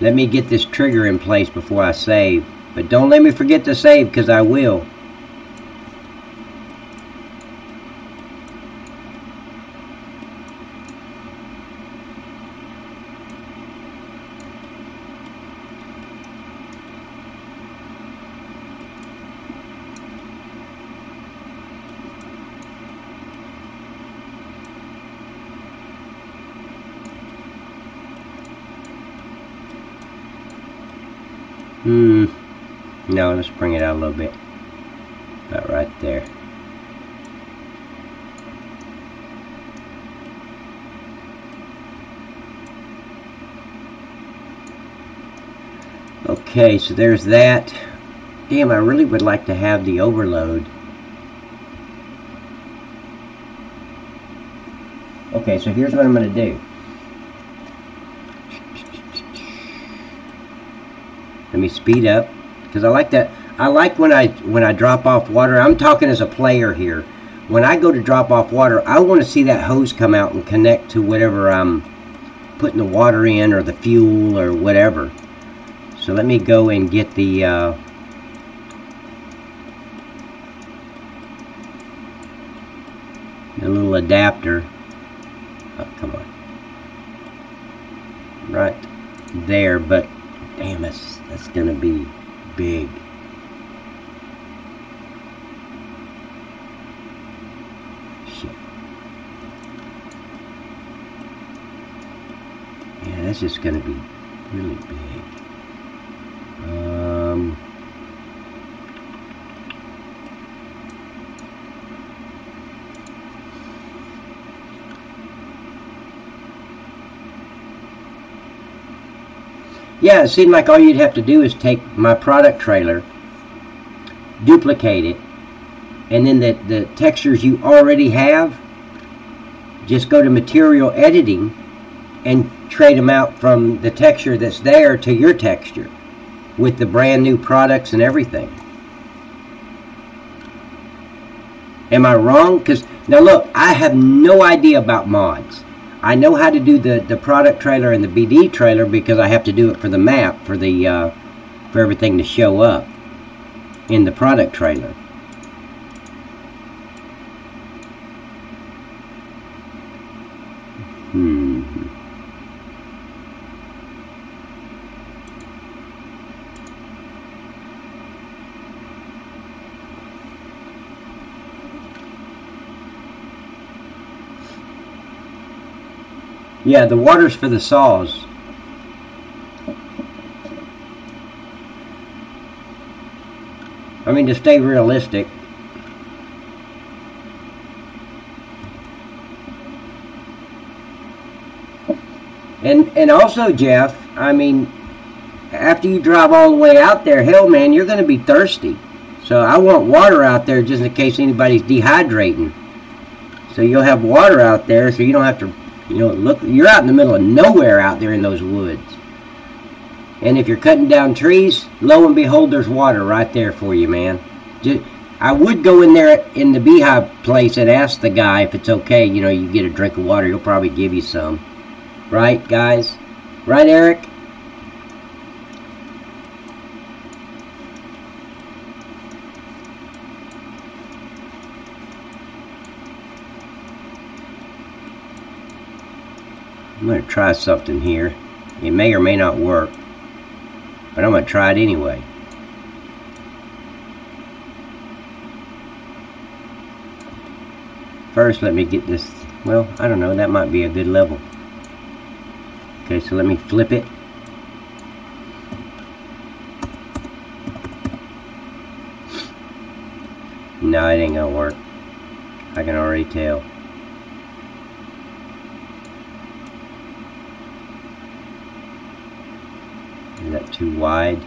Let me get this trigger in place before I save. But don't let me forget to save, because I will. No, let's bring it out a little bit. About right there. Okay, so there's that. Damn, I really would like to have the overload. Okay, so here's what I'm going to do. Let me speed up, because I like that. I like when I drop off water. I'm talking as a player here. When I go to drop off water, I want to see that hose come out and connect to whatever I'm putting the water in, or the fuel, or whatever. So let me go and get the little adapter. Oh, come on. Right there, but damn, that's gonna be big. Shit. Yeah, that's just gonna be really big. Yeah, it seemed like all you'd have to do is take my product trailer, duplicate it, and then the textures you already have, just go to material editing and trade them out from the texture that's there to your texture with the brand new products and everything. Am I wrong? Because now look, I have no idea about mods. I know how to do the product trailer and the BD trailer because I have to do it for the map, for the for everything to show up in the product trailer. Yeah, the water's for the saws. I mean, to stay realistic. And also, Jeff, I mean, after you drive all the way out there, hell, man, you're going to be thirsty. So I want water out there just in case anybody's dehydrating. So you'll have water out there so you don't have to, you know, look, you're out in the middle of nowhere out there in those woods. And if you're cutting down trees, lo and behold, there's water right there for you, man. I would go in there in the Beehive place and ask the guy if it's okay, you know, you get a drink of water, he'll probably give you some. Right, guys? Right, Eric? I'm going to try something here. It may or may not work, but I'm going to try it anyway. First, let me get this, well, I don't know, that might be a good level. Okay, so let me flip it. No, it ain't going to work. I can already tell. Is that too wide?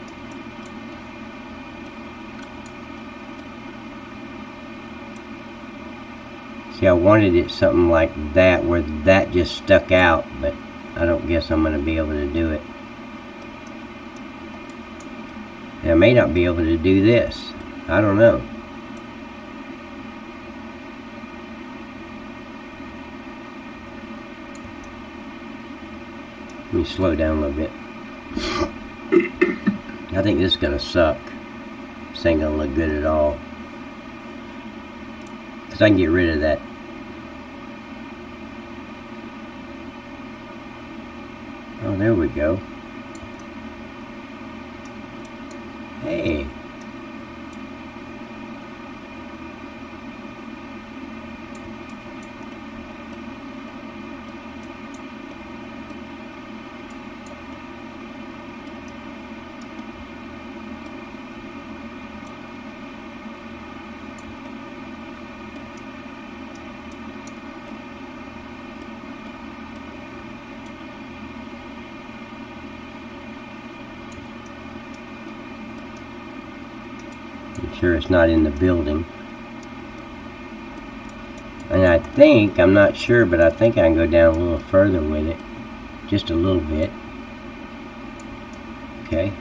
See, I wanted it something like that, where that just stuck out, but I don't guess I'm going to be able to do it. And I may not be able to do this. I don't know. Let me slow down a little bit. I think this is going to suck. This ain't going to look good at all. Because I can get rid of that. Oh, there we go. Hey. I'm sure it's not in the building. And I think, I'm not sure, but I think I can go down a little further with it. Just a little bit. Okay.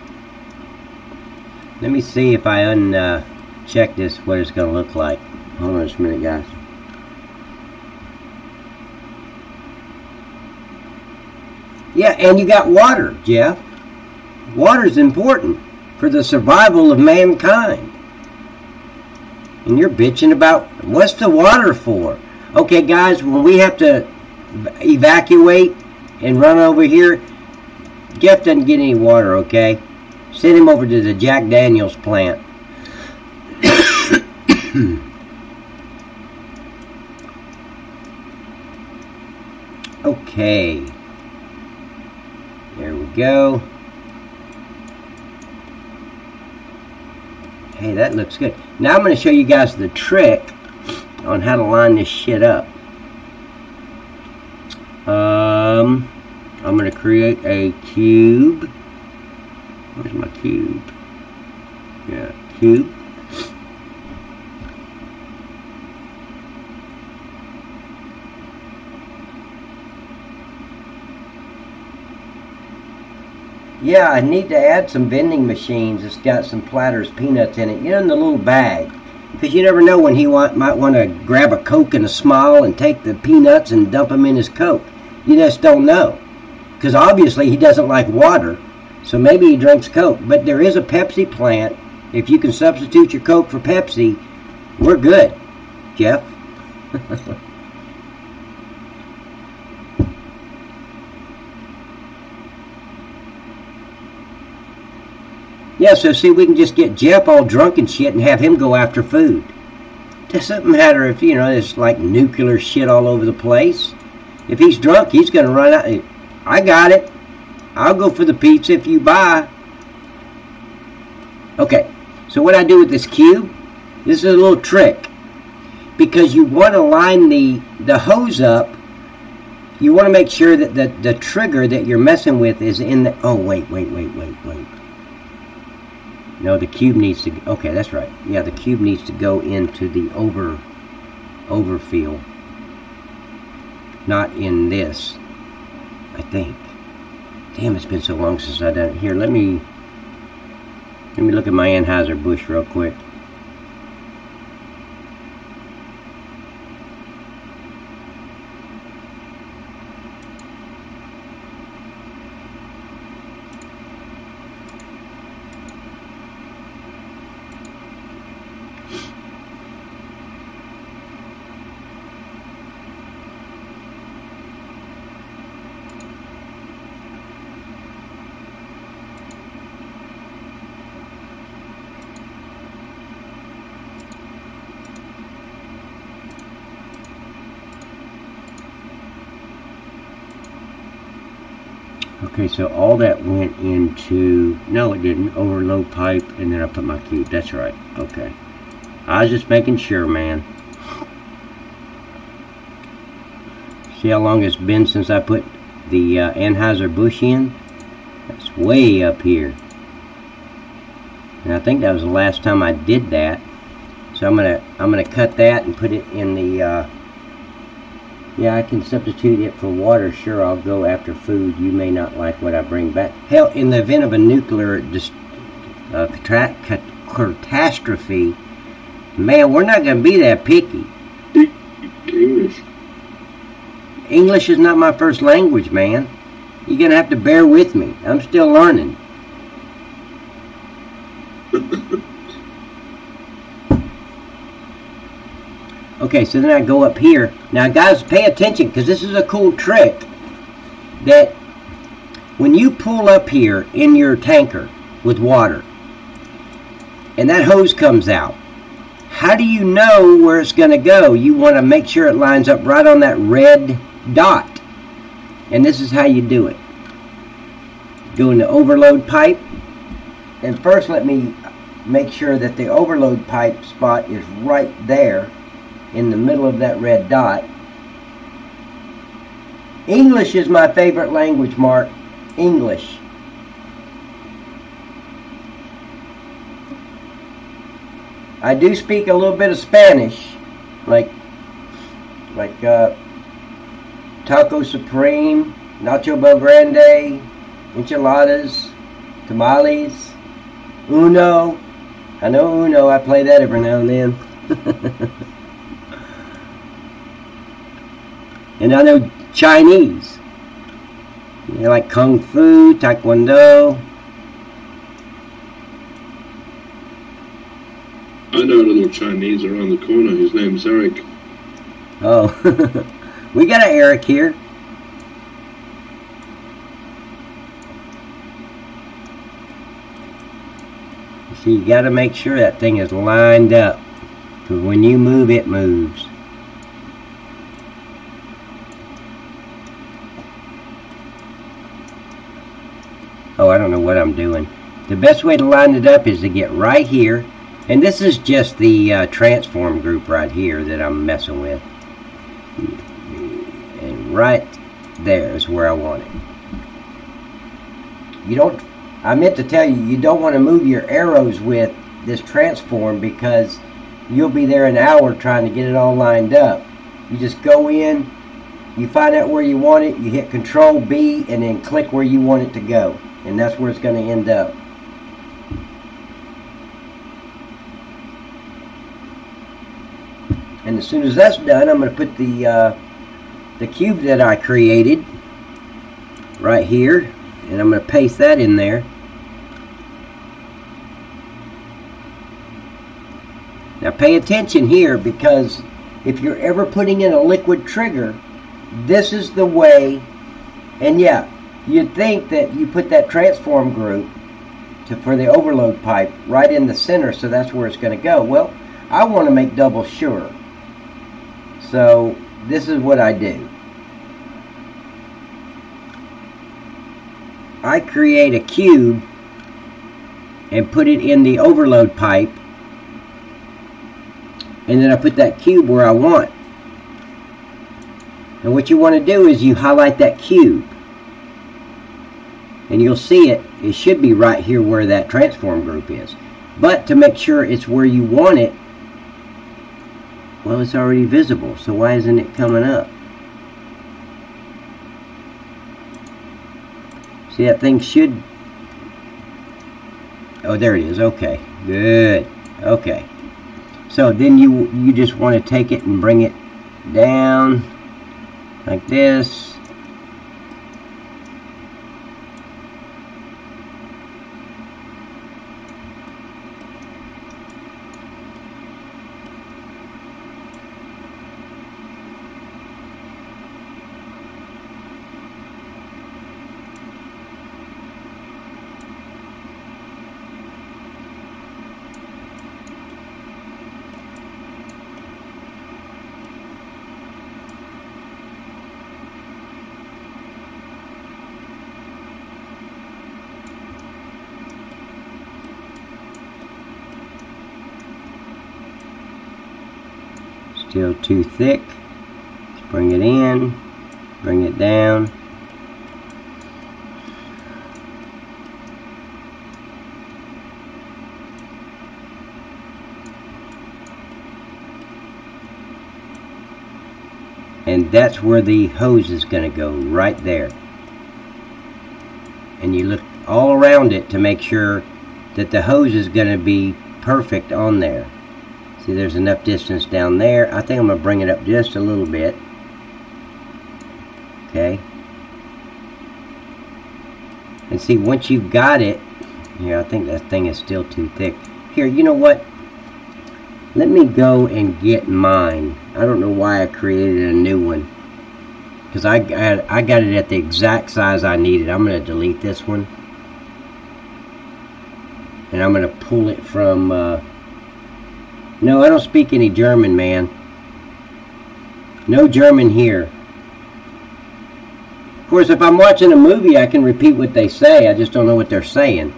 Let me see if I uncheck this, what it's going to look like. Hold on just a minute, guys. Yeah, and you got water, Jeff. Water is important for the survival of mankind. And you're bitching about, what's the water for? Okay, guys, when we have to evacuate and run over here, Jeff doesn't get any water, okay? Send him over to the Jack Daniels plant. Okay. There we go. Hey, that looks good. Now I'm going to show you guys the trick on how to line this shit up. I'm going to create a cube. Where's my cube? Yeah, cube. Yeah, I need to add some vending machines. It's got some Planters peanuts in it. You know, in the little bag. Because you never know when he might want to grab a Coke and a Smile and take the peanuts and dump them in his Coke. You just don't know. Because obviously he doesn't like water. So maybe he drinks Coke. But there is a Pepsi plant. If you can substitute your Coke for Pepsi, we're good. Jeff? Yeah, so see, we can just get Jeff all drunk and shit and have him go after food. Doesn't matter if, you know, there's like nuclear shit all over the place. If he's drunk, he's going to run out. I got it. I'll go for the pizza if you buy. Okay, so what I do with this cube, this is a little trick. Because you want to line the hose up. You want to make sure that the trigger that you're messing with is in the... Oh, wait. No, the cube needs to... Okay, that's right. Yeah, the cube needs to go into the overfill. Not in this, I think. Damn, it's been so long since I've done it. Here, let me look at my Anheuser-Busch real quick. Okay, so all that went into... No, it didn't. Overload pipe, and then I put my cube. That's right. Okay. I was just making sure, man. See how long it's been since I put the Anheuser-Busch in? That's way up here. And I think that was the last time I did that. So I'm gonna cut that and put it in the... Yeah, I can substitute it for water. Sure, I'll go after food. You may not like what I bring back. Hell, in the event of a nuclear catastrophe, man, we're not going to be that picky. English. English is not my first language, man. You're going to have to bear with me. I'm still learning. Okay, so then I go up here. Now, guys, pay attention, because this is a cool trick. That when you pull up here in your tanker with water, and that hose comes out, how do you know where it's going to go? You want to make sure it lines up right on that red dot. And this is how you do it. Go in the overload pipe. And first, let me make sure that the overload pipe spot is right there, in the middle of that red dot. English is my favorite language, Mark. English. I do speak a little bit of Spanish, like Taco Supreme, Nacho Bel Grande, enchiladas, tamales, uno, I know Uno. I play that every now and then. And I know Chinese. You like Kung Fu, Taekwondo. I know a little Chinese around the corner. His name's Eric. Oh, we got an Eric here. See, you got to make sure that thing is lined up, because when you move, it moves. Oh, I don't know what I'm doing. The best way to line it up is to get right here, and this is just the transform group right here that I'm messing with. And right there is where I want it. You don't, I meant to tell you, you don't want to move your arrows with this transform, because you'll be there an hour trying to get it all lined up. You just go in, you find out where you want it, you hit Control B, and then click where you want it to go. And that's where it's going to end up. And as soon as that's done, I'm going to put the cube that I created right here, and I'm going to paste that in there. Now pay attention here, because if you're ever putting in a liquid trigger, this is the way. And yeah, you'd think that you put that transform group for the overload pipe right in the center, so that's where it's going to go. Well, I want to make double sure. So this is what I do. I create a cube and put it in the overload pipe, and then I put that cube where I want. And what you want to do is you highlight that cube, and you'll see it. It should be right here where that transform group is. But to make sure it's where you want it, well, it's already visible, so why isn't it coming up? See, that thing should... Oh, there it is. Okay, good. Okay. So then you just want to take it and bring it down like this. Still too thick. Let's bring it in, bring it down. And that's where the hose is going to go, right there. And you look all around it to make sure that the hose is going to be perfect on there. See, there's enough distance down there. I think I'm going to bring it up just a little bit. Okay. And see, once you've got it, yeah, I think that thing is still too thick. Here, you know what? Let me go and get mine. I don't know why I created a new one, because I got it at the exact size I needed. I'm going to delete this one, and I'm going to pull it from... No, I don't speak any German, man. No German here. Of course, if I'm watching a movie, I can repeat what they say. I just don't know what they're saying.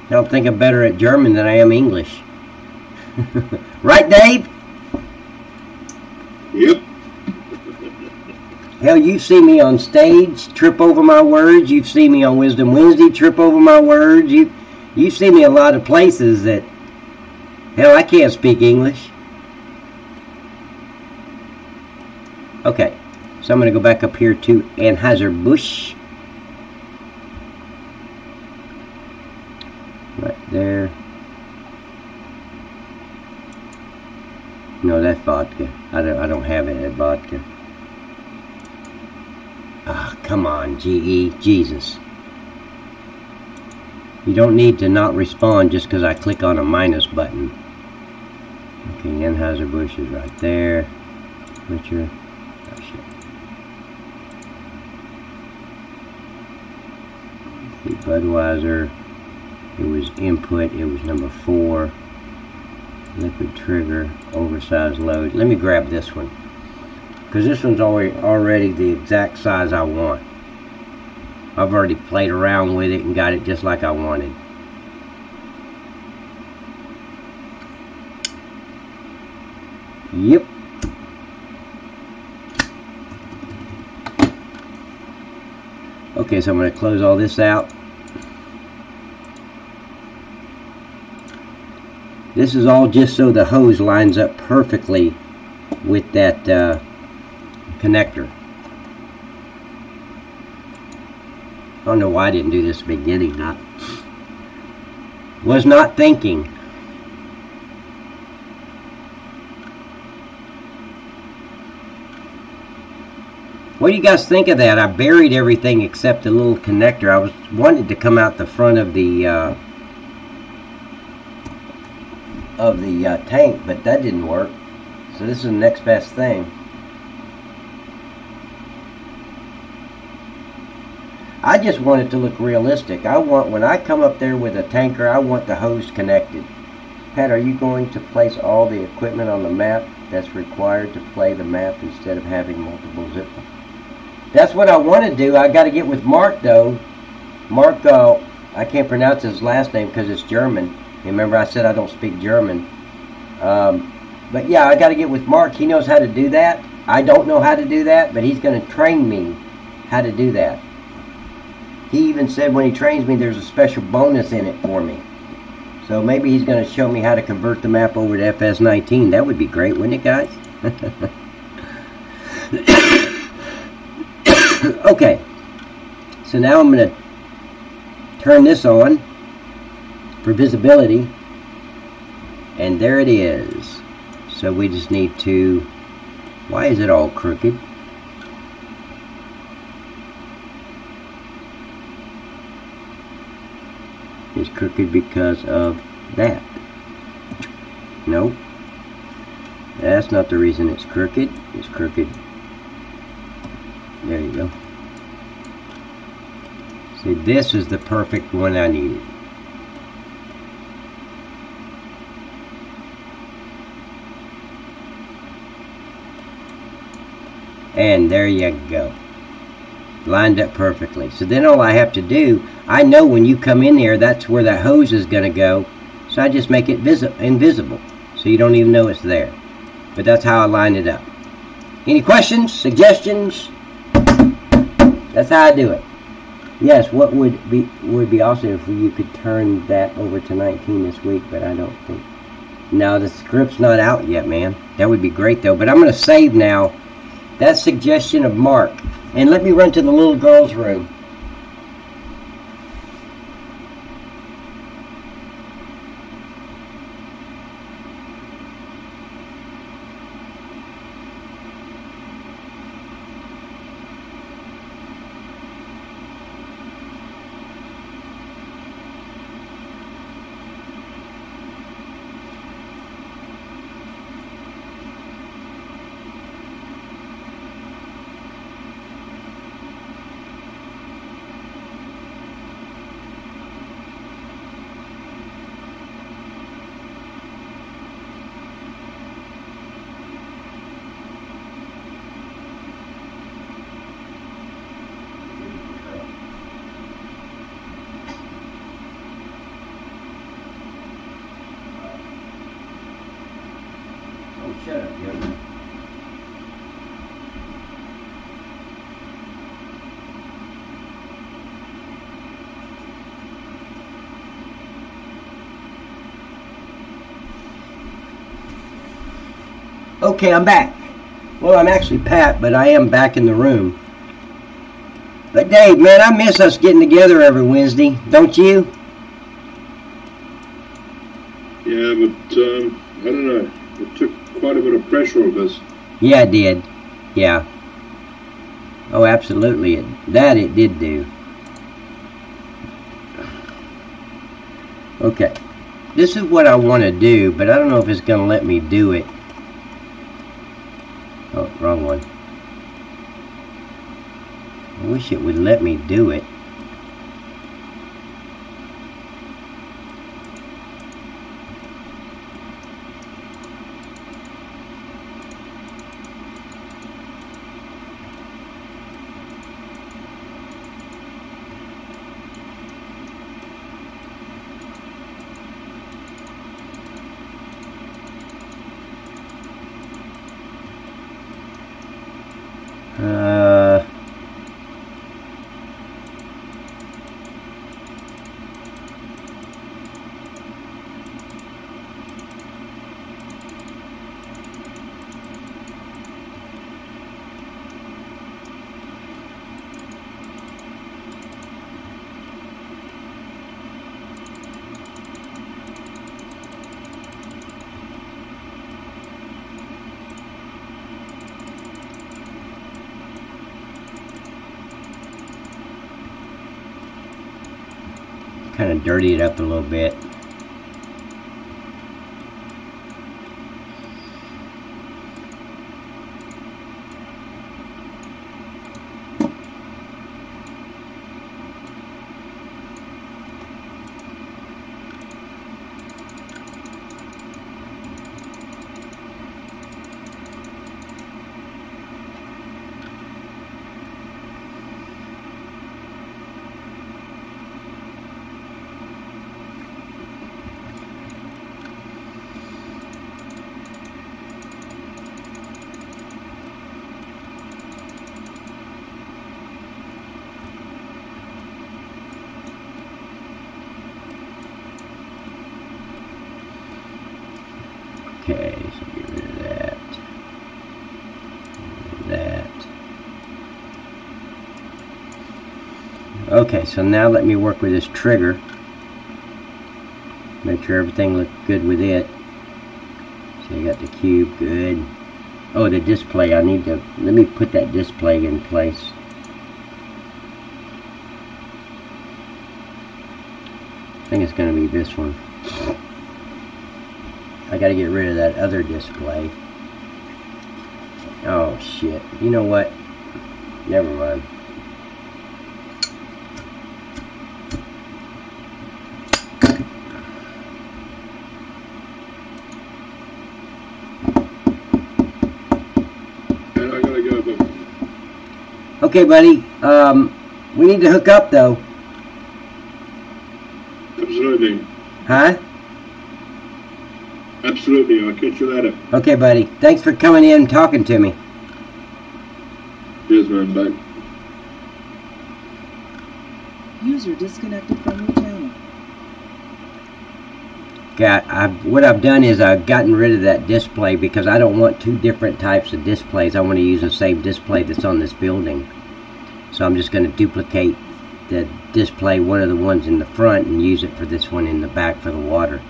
I don't think I'm better at German than I am English. Right, Dave? Yep. Hell, you see me on stage trip over my words. You've seen me on Wisdom Wednesday trip over my words. You see me a lot of places that, hell, I can't speak English. Okay, so I'm going to go back up here to Anheuser-Busch. vodka. I don't have it at vodka. Ah, come on, GE. Jesus. You don't need to not respond just because I click on a minus button. Okay, Anheuser-Busch is right there. Richard. Oh, shit. The Budweiser. It was input. It was number 4. Liquid trigger. Oversized load. Let me grab this one, because this one's already the exact size I want. I've already played around with it and got it just like I wanted. Yep. Okay, so I'm going to close all this out. This is all just so the hose lines up perfectly with that connector. I don't know why I didn't do this at the beginning. Was not thinking. What do you guys think of that? I buried everything except the little connector. I wanted to come out the front of the tank, but that didn't work. So this is the next best thing. I just want it to look realistic. I want, when I come up there with a tanker, I want the hose connected. Pat, are you going to place all the equipment on the map that's required to play the map instead of having multiple zip? That's what I want to do. I got to get with Mark though. Mark, I can't pronounce his last name because it's German. Remember I said I don't speak German. But yeah, I got to get with Mark. He knows how to do that. I don't know how to do that, but he's going to train me how to do that. He even said when he trains me there's a special bonus in it for me. So maybe he's going to show me how to convert the map over to FS19. That would be great, wouldn't it, guys? Okay. So now I'm going to turn this on for visibility. And there it is. So we just need to... Why is it all crooked? It's crooked because of that. Nope. That's not the reason it's crooked. It's crooked. There you go. See, this is the perfect one I needed. And there you go. Lined up perfectly. So then all I have to do, I know when you come in here, that's where that hose is going to go. So I just make it invisible. So you don't even know it's there. But that's how I line it up. Any questions? Suggestions? That's how I do it. Yes, what would be awesome if you could turn that over to 19 this week, but I don't think. No, the script's not out yet, man. That would be great though. But I'm going to save now that suggestion of Mark. And let me run to the little girl's room. Shut up, Joe. Okay, I'm back. Well, I'm actually Pat, but I am back in the room. But Dave, man, I miss us getting together every Wednesday, don't you? Yeah, but I don't know. It took quite quite a bit of pressure on this. Yeah, it did. Yeah. Oh, absolutely. It did do. Okay. This is what I want to do, but I don't know if it's going to let me do it. Oh, wrong one. I wish it would let me do it. Kind of dirty it up a little bit. Okay, so get rid of that. That. Okay, so now let me work with this trigger. Make sure everything looks good with it. So I got the cube, good. Oh, the display, let me put that display in place. I think it's going to be this one. I got to get rid of that other display. Oh shit, you know what? Never mind. And I gotta go, but Okay, buddy. We need to hook up though. absolutely. Huh? Absolutely, I'll catch you later. Okay, buddy. Thanks for coming in and talking to me. Cheers, man. Bye. User disconnected from your channel. What I've done is I've gotten rid of that display because I don't want two different types of displays. I want to use the same display that's on this building. So I'm just going to duplicate the display, one of the ones in the front, and use it for this one in the back for the water.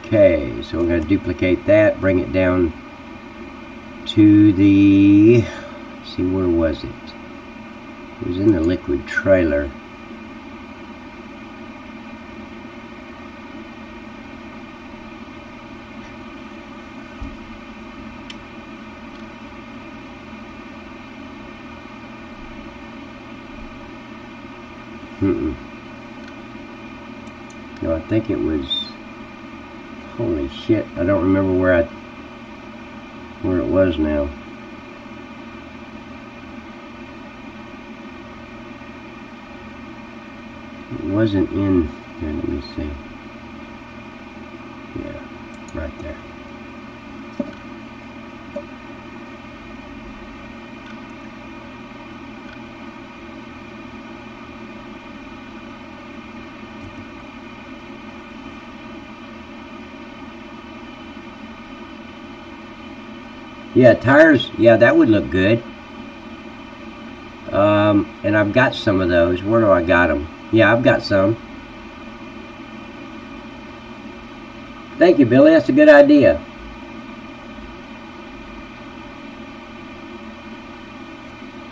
Okay, so we're going to duplicate that, bring it down to the, see, where was it? It was in the liquid trailer. No, I think it was, holy shit, I don't remember where it was now. It wasn't in here, let me see. Yeah, right there. Yeah, tires, yeah, that would look good. And I've got some of those. Where do I got them? Yeah, I've got some. Thank you, Billy. That's a good idea.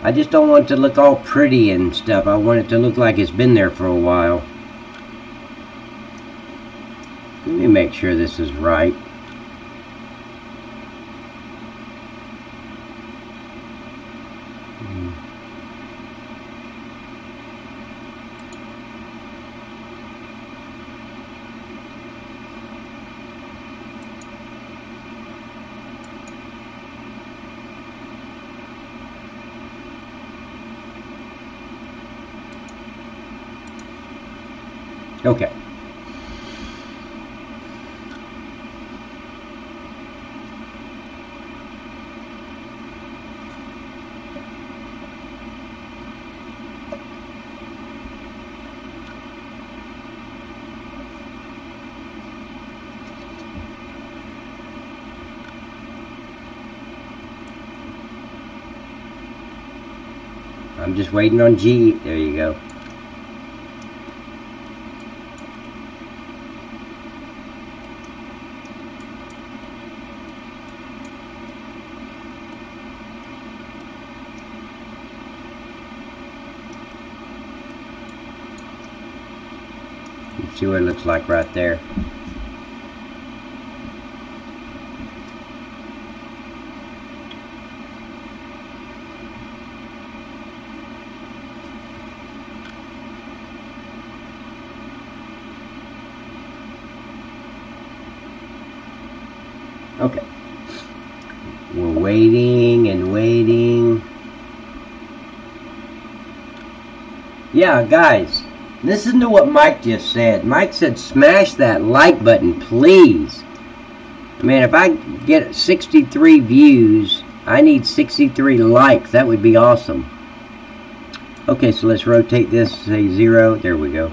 I just don't want it to look all pretty and stuff. I want it to look like it's been there for a while. Let me make sure this is right. Okay. I'm just waiting on G. There you go. See what it looks like right there. Okay. We're waiting and waiting. Yeah, guys. Listen to what Mike just said. Mike said, smash that like button, please. I mean, if I get 63 views, I need 63 likes. That would be awesome. Okay, so let's rotate this, say 0. There we go.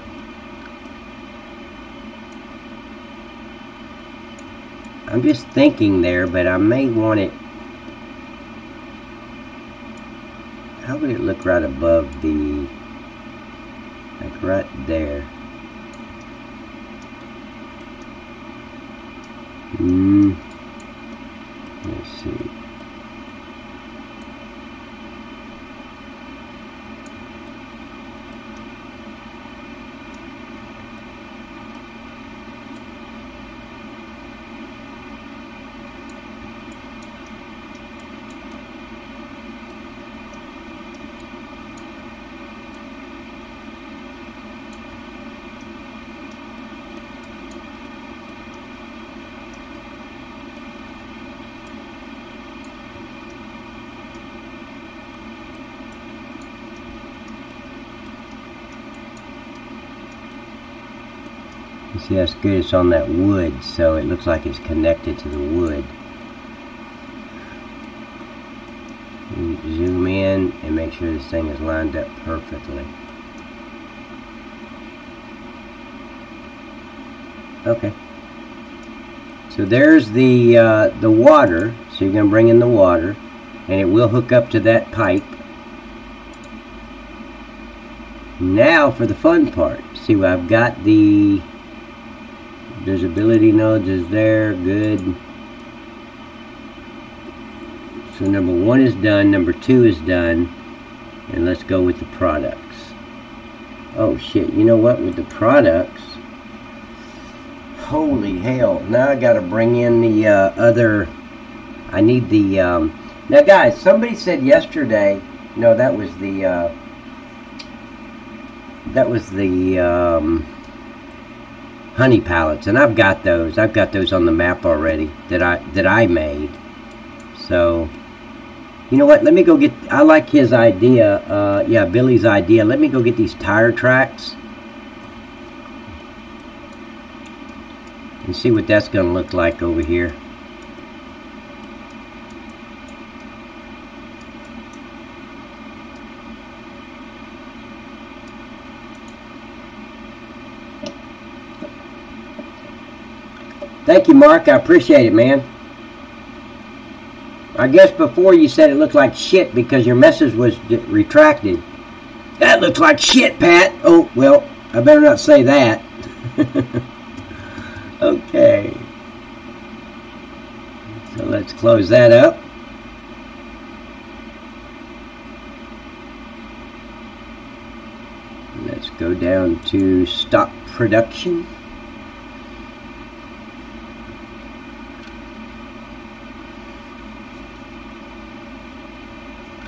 I'm just thinking there, but I may want it. How would it look right above the... like right there. Let's see. See, that's good. It's on that wood, so it looks like it's connected to the wood. Zoom in and make sure this thing is lined up perfectly. Okay. So there's the water. So you're going to bring in the water, and it will hook up to that pipe. Now for the fun part. See, I've got the visibility nodes is there. Good. So number 1 is done. Number 2 is done. And let's go with the products. Oh shit, you know what? With the products, holy hell. Now I gotta bring in the other. I need the now guys, somebody said yesterday, no, that was the honey pallets, and I've got those on the map already that I made. So you know what, let me go get, I like his idea, yeah, Billy's idea. Let me go get these tire tracks and see what that's gonna look like over here. Thank you, Mark. I appreciate it, man. I guess before you said it looked like shit because your message was retracted. That looks like shit, Pat. Oh, well, I better not say that. Okay. So let's close that up. Let's go down to stop production.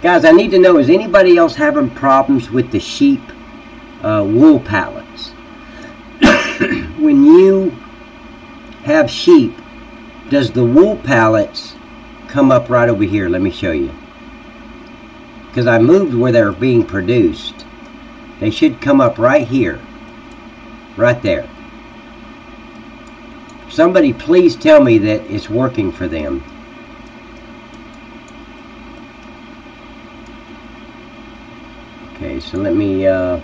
Guys, I need to know, is anybody else having problems with the sheep wool pallets? When you have sheep, does the wool pallets come up right over here? Let me show you. Because I moved where they're being produced. They should come up right here. Right there. Somebody please tell me that it's working for them. Okay, so let me I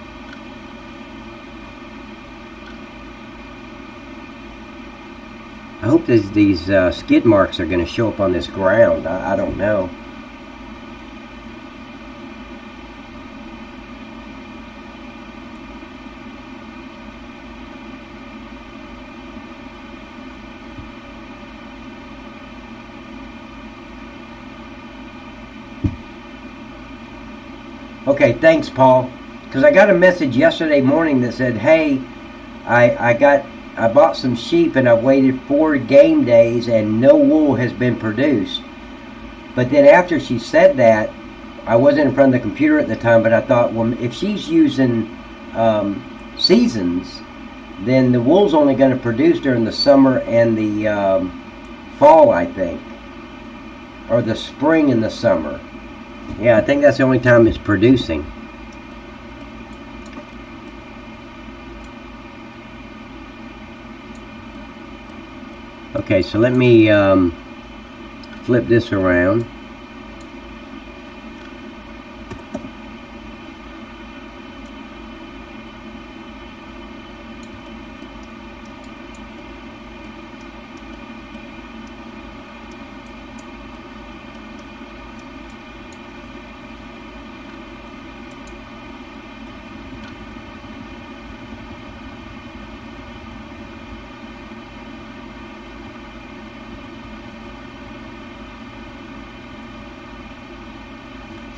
hope these skid marks are going to show up on this ground. I don't know. Okay, thanks, Paul. Because I got a message yesterday morning that said, hey, I bought some sheep and I've waited 4 game days and no wool has been produced. But then after she said that, I wasn't in front of the computer at the time, but I thought, well, if she's using seasons, then the wool's only going to produce during the summer and the fall, I think. Or the spring and the summer. Yeah, I think that's the only time it's producing. Okay, so let me flip this around.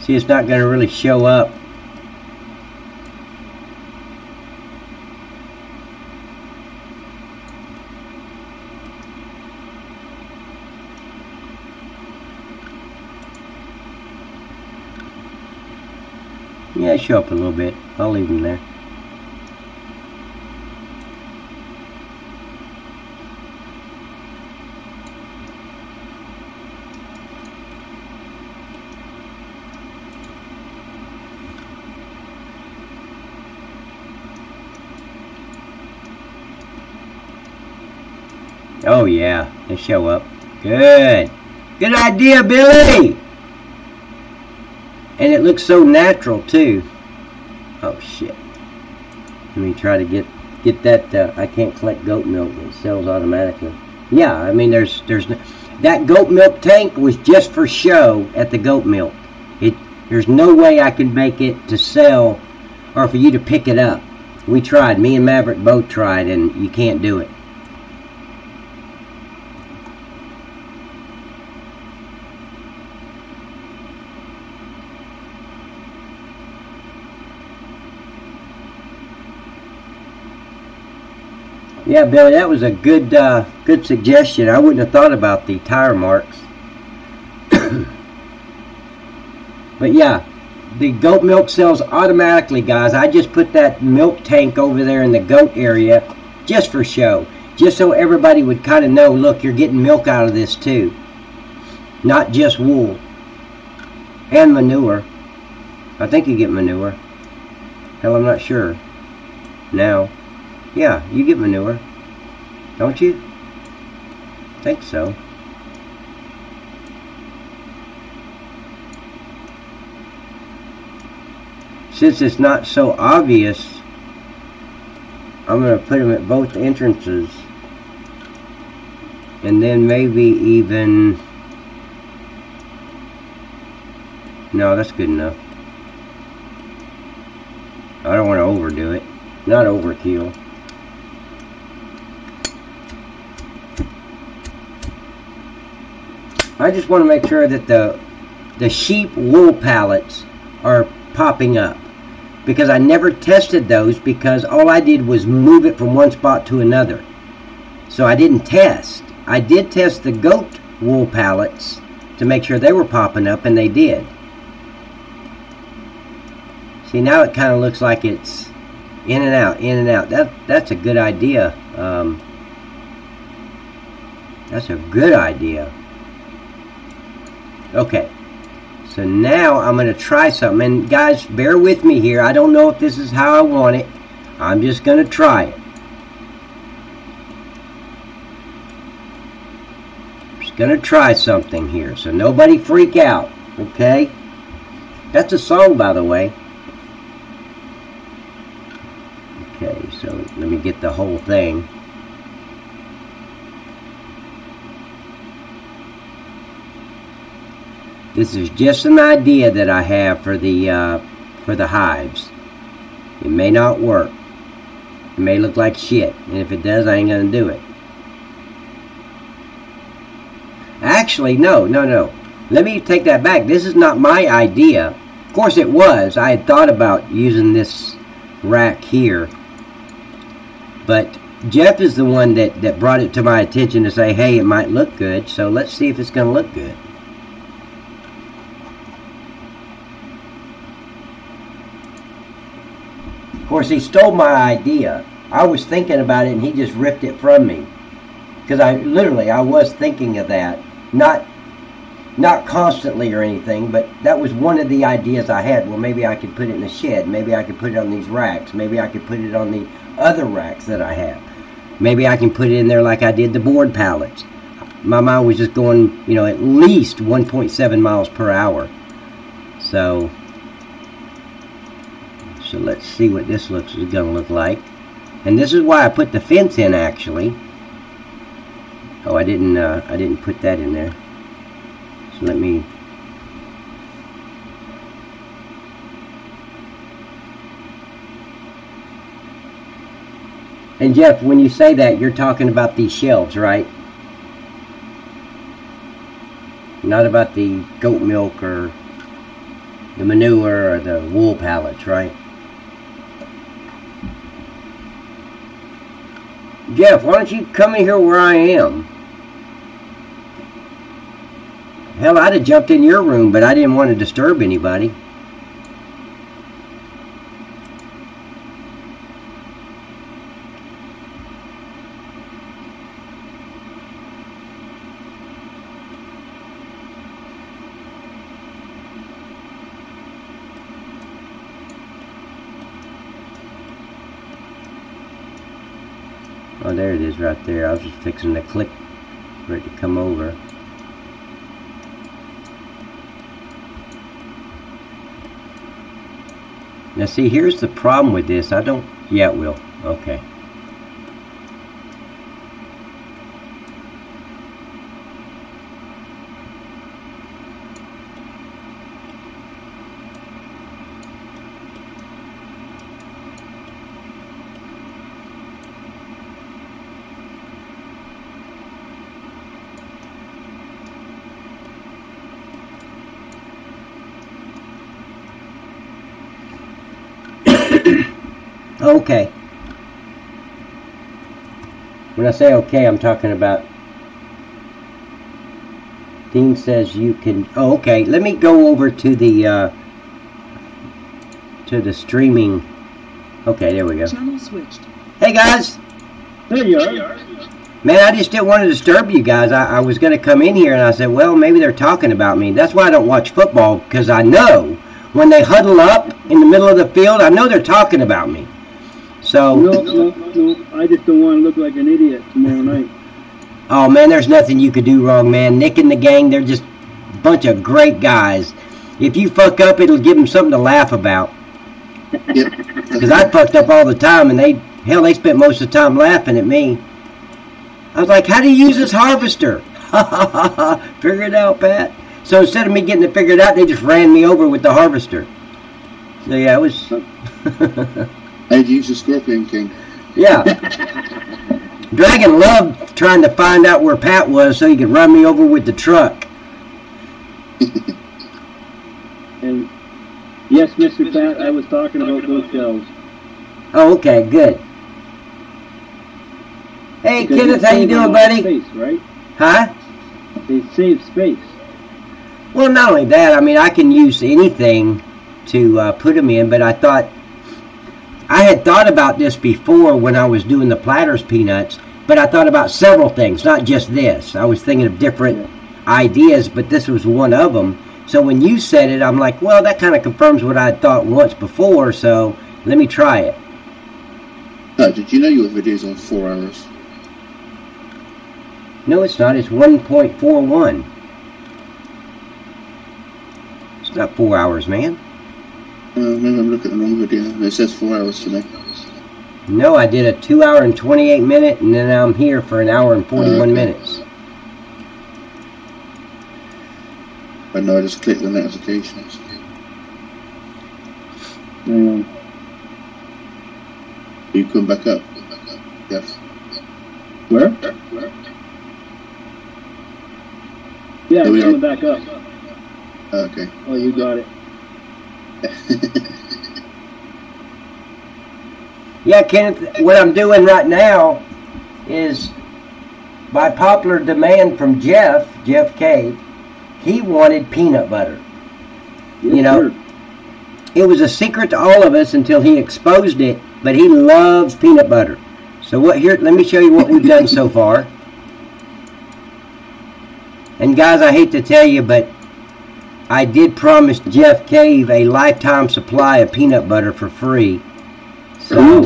See, it's not going to really show up. Yeah, show up a little bit. I'll leave them there. Oh yeah, they show up. Good. Good idea, Billy! And it looks so natural too. Oh shit. Let me try to get that. I can't collect goat milk. It sells automatically. Yeah, I mean there's that goat milk tank was just for show at the goat milk. There's no way I can make it to sell or for you to pick it up. We tried. Me and Maverick both tried, and you can't do it. Yeah, Billy, that was a good good suggestion. I wouldn't have thought about the tire marks. But yeah, the goat milk sells automatically, guys. I just put that milk tank over there in the goat area just for show. Just so everybody would kind of know, look, you're getting milk out of this too. Not just wool. And manure. I think you get manure. Hell, I'm not sure. Now. Yeah, you get manure. Don't you? Think so. Since it's not so obvious, I'm going to put them at both entrances. And then maybe even No, that's good enough. I don't want to overdo it. Not overkill. I just want to make sure that the sheep wool pallets are popping up, because I never tested those, because all I did was move it from one spot to another. So I didn't test. I did test the goat wool pallets to make sure they were popping up, and they did. See, now it kind of looks like it's in and out, in and out. That's a good idea. That's a good idea. Okay, so now I'm going to try something. And guys, bear with me here. I don't know if this is how I want it. I'm just going to try it. Just going to try something here, so nobody freak out, okay? That's a song, by the way. Okay, so let me get the whole thing. This is just an idea that I have for the hives. It may not work. It may look like shit, and if it does, I ain't gonna do it. Actually, no. Let me take that back. This is not my idea. Of course it was. I had thought about using this rack here, but Jeff is the one that brought it to my attention to say, hey, it might look good, so let's see if it's gonna look good. Of course, he stole my idea. I was thinking about it, and he just ripped it from me. Because I was thinking of that. Not constantly or anything, but that was one of the ideas I had. Well, maybe I could put it in the shed. Maybe I could put it on these racks. Maybe I could put it on the other racks that I have. Maybe I can put it in there like I did the board pallets. My mind was just going, you know, at least 1.7 miles per hour. So let's see what this is going to look like. And this is why I put the fence in, actually. Oh, I didn't put that in there. So let me. And Jeff, when you say that, you're talking about these shelves, right? Not about the goat milk or the manure or the wool pallets, right? Jeff, why don't you come in here where I am? Hell, I'd have jumped in your room, but I didn't want to disturb anybody. Oh, there it is right there. I was just fixing to click for it to come over. Now see, here's the problem with this. Yeah, it will. Okay. Okay. When I say okay, I'm talking about. Dean says you can. Oh, okay. Let me go over to the streaming. Okay, there we go. Channel switched. Hey guys. There you are. Man, I just didn't want to disturb you guys. I was going to come in here and I said, well, maybe they're talking about me. That's why I don't watch football, because I know when they huddle up in the middle of the field, I know they're talking about me. So No. I just don't want to look like an idiot tomorrow night. Oh man, there's nothing you could do wrong, man. Nick and the gang, they're just a bunch of great guys. If you fuck up, it'll give them something to laugh about. Because I fucked up all the time, and they spent most of the time laughing at me. I was like, how do you use this harvester? Figure it out, Pat. So instead of me getting it figured out, they just ran me over with the harvester. So yeah, it was. How'd you use your Scorpion King? Yeah. Dragon loved trying to find out where Pat was so he could run me over with the truck. And yes, Mr. Pat, I was talking about those shells. Oh, okay, good. Hey, Because Kenneth, they how you save a doing, lot of buddy? Space, right? Huh? They save space. Well, not only that, I mean, I can use anything to put them in, but I had thought about this before when I was doing the Platters peanuts, but I thought about several things, not just this. I was thinking of different ideas, but this was one of them. So when you said it, I'm like, well, that kind of confirms what I had thought once before, so let me try it. Did you know your video's on 4 hours? No, it's not. It's 1.41. It's not 4 hours, man. Maybe I'm looking at the wrong video. It says 4 hours to me. No, I did a 2 hour and 28 minute, and then I'm here for an hour and 41 minutes. But no, I just clicked the notifications. You come back up? Yes. Where? Yeah, There we I'm coming are. back up. Okay. Oh, you got it. Yeah, Kenneth, what I'm doing right now is, by popular demand from Jeff Cave, he wanted peanut butter. Yes, You know, sir. it was a secret to all of us until he exposed it, but he loves peanut butter. So let me show you what we've done so far. And guys, I hate to tell you, but I did promise Jeff Cave a lifetime supply of peanut butter for free. So,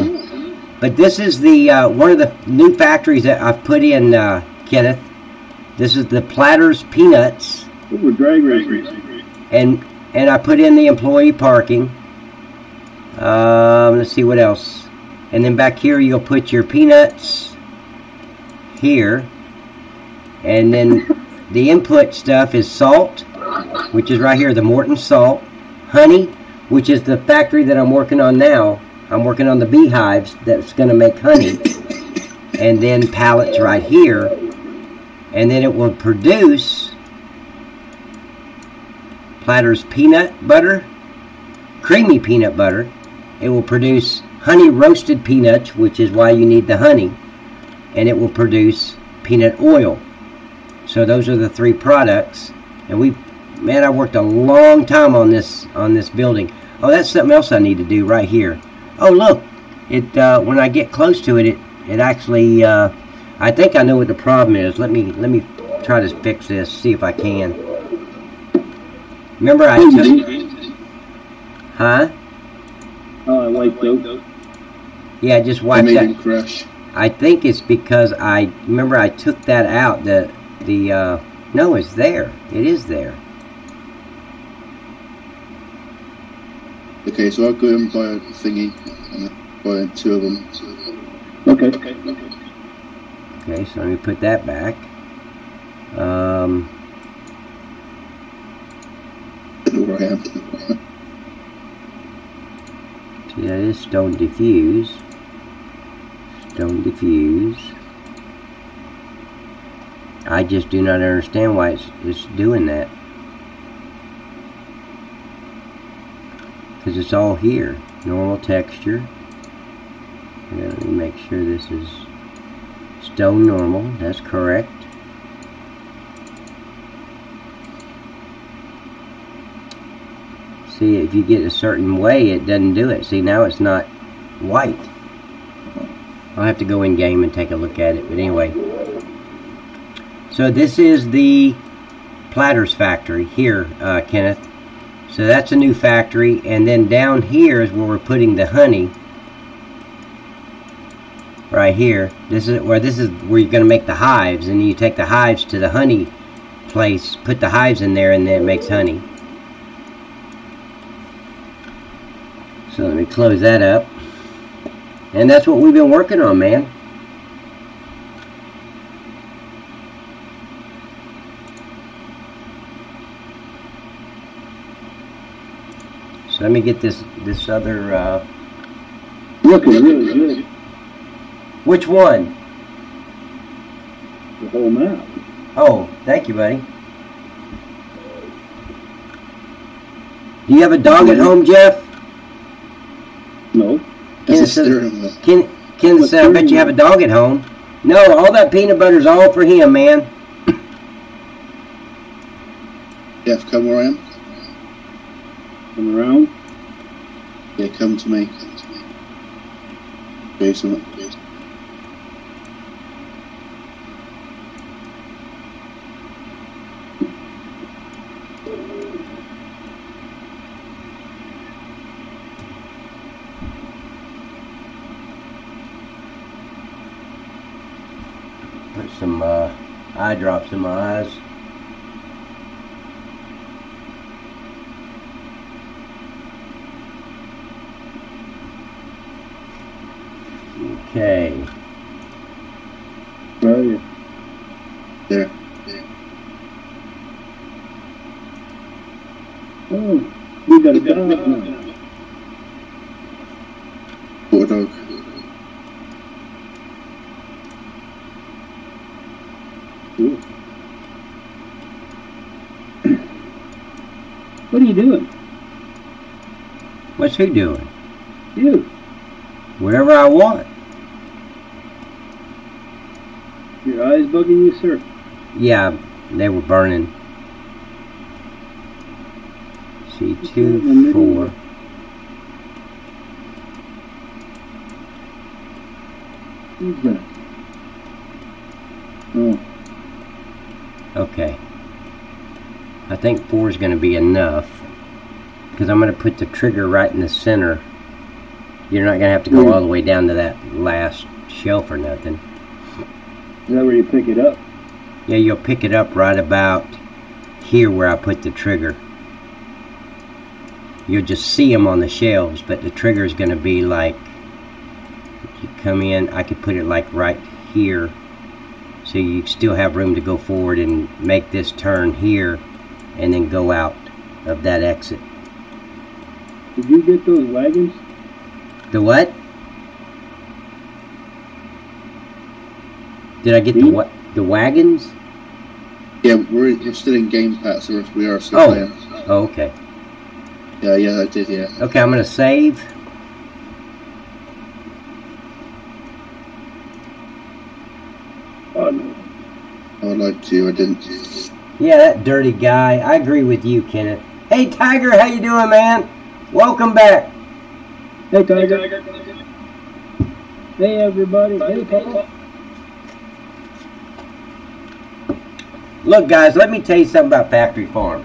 but this is the one of the new factories that I've put in, Kenneth. This is the Platters Peanuts. Ooh, we're drag racing. And I put in the employee parking. Let's see what else. And then back here you'll put your peanuts here. And then the input stuff is salt, which is right here, the Morton salt. Honey, which is the factory that I'm working on now. I'm working on the beehives that's going to make honey. And then pallets right here. And then it will produce Platters peanut butter, creamy peanut butter. It will produce honey roasted peanuts, which is why you need the honey. And it will produce peanut oil. So those are the three products. And man, I worked a long time on this building. Oh, that's something else I need to do right here. Oh, look, when I get close to it, it actually, I think I know what the problem is. Let me try to fix this, see if I can. Remember I took, huh? Oh, I wiped out. Yeah, just I wiped made that. him crash. I think it's because remember I took that out. No, it's there. It is there. Okay, so I'll go and buy a thingy and buy 2 of them. Okay. Okay, so let me put that back. Where I am. See, that is stone diffuse. Stone diffuse. I just do not understand why it's doing that. Because it's all here. Normal texture. Yeah, let me make sure this is stone normal. That's correct. See, if you get a certain way, it doesn't do it. See, now it's not white. I'll have to go in game and take a look at it. But anyway. So this is the Platters factory here, Kenneth. So that's a new factory. And then down here is where we're putting the honey. Right here. This is where you're going to make the hives. And you take the hives to the honey place. Put the hives in there and then it makes honey. So let me close that up. And that's what we've been working on, man. Let me get this other. Looking really good. Which one? The whole map. Oh, thank you, buddy. Do you have a dog at home, Jeff? No. Ken said, I bet you have a dog at home. No, all that peanut butter's all for him, man. Jeff, come where I am. Come around. Yeah, come to me. Do something. Put some eye drops in my eyes. Okay. Where are you? There. Oh, we got a dog now. What dog? Cool. What are you doing? What's he doing? You. Whatever I want. Your eyes bugging you, sir? Yeah, they were burning. C2, 4. Who's that? Oh. Okay. I think 4 is going to be enough. Because I'm going to put the trigger right in the center. You're not going to have to go all the way down to that last shelf or nothing. Is that where you pick it up? Yeah, you'll pick it up right about here where I put the trigger. You'll just see them on the shelves, but the trigger is going to be like, if you come in, I could put it like right here, so you still have room to go forward and make this turn here, and then go out of that exit. Did you get those wagons? The what? Did I get the what? The wagons? Yeah, we're still in game packs, or we are still playing. Oh, okay. Yeah, I did, yeah. Okay, I'm going to save. Oh, no. I would like to, I didn't. Yeah, that dirty guy. I agree with you, Kenneth. Hey, Tiger, how you doing, man? Welcome back. Hey, Tiger. Hey, everybody. Hey, Paul. Look, guys, let me tell you something about Factory Farm.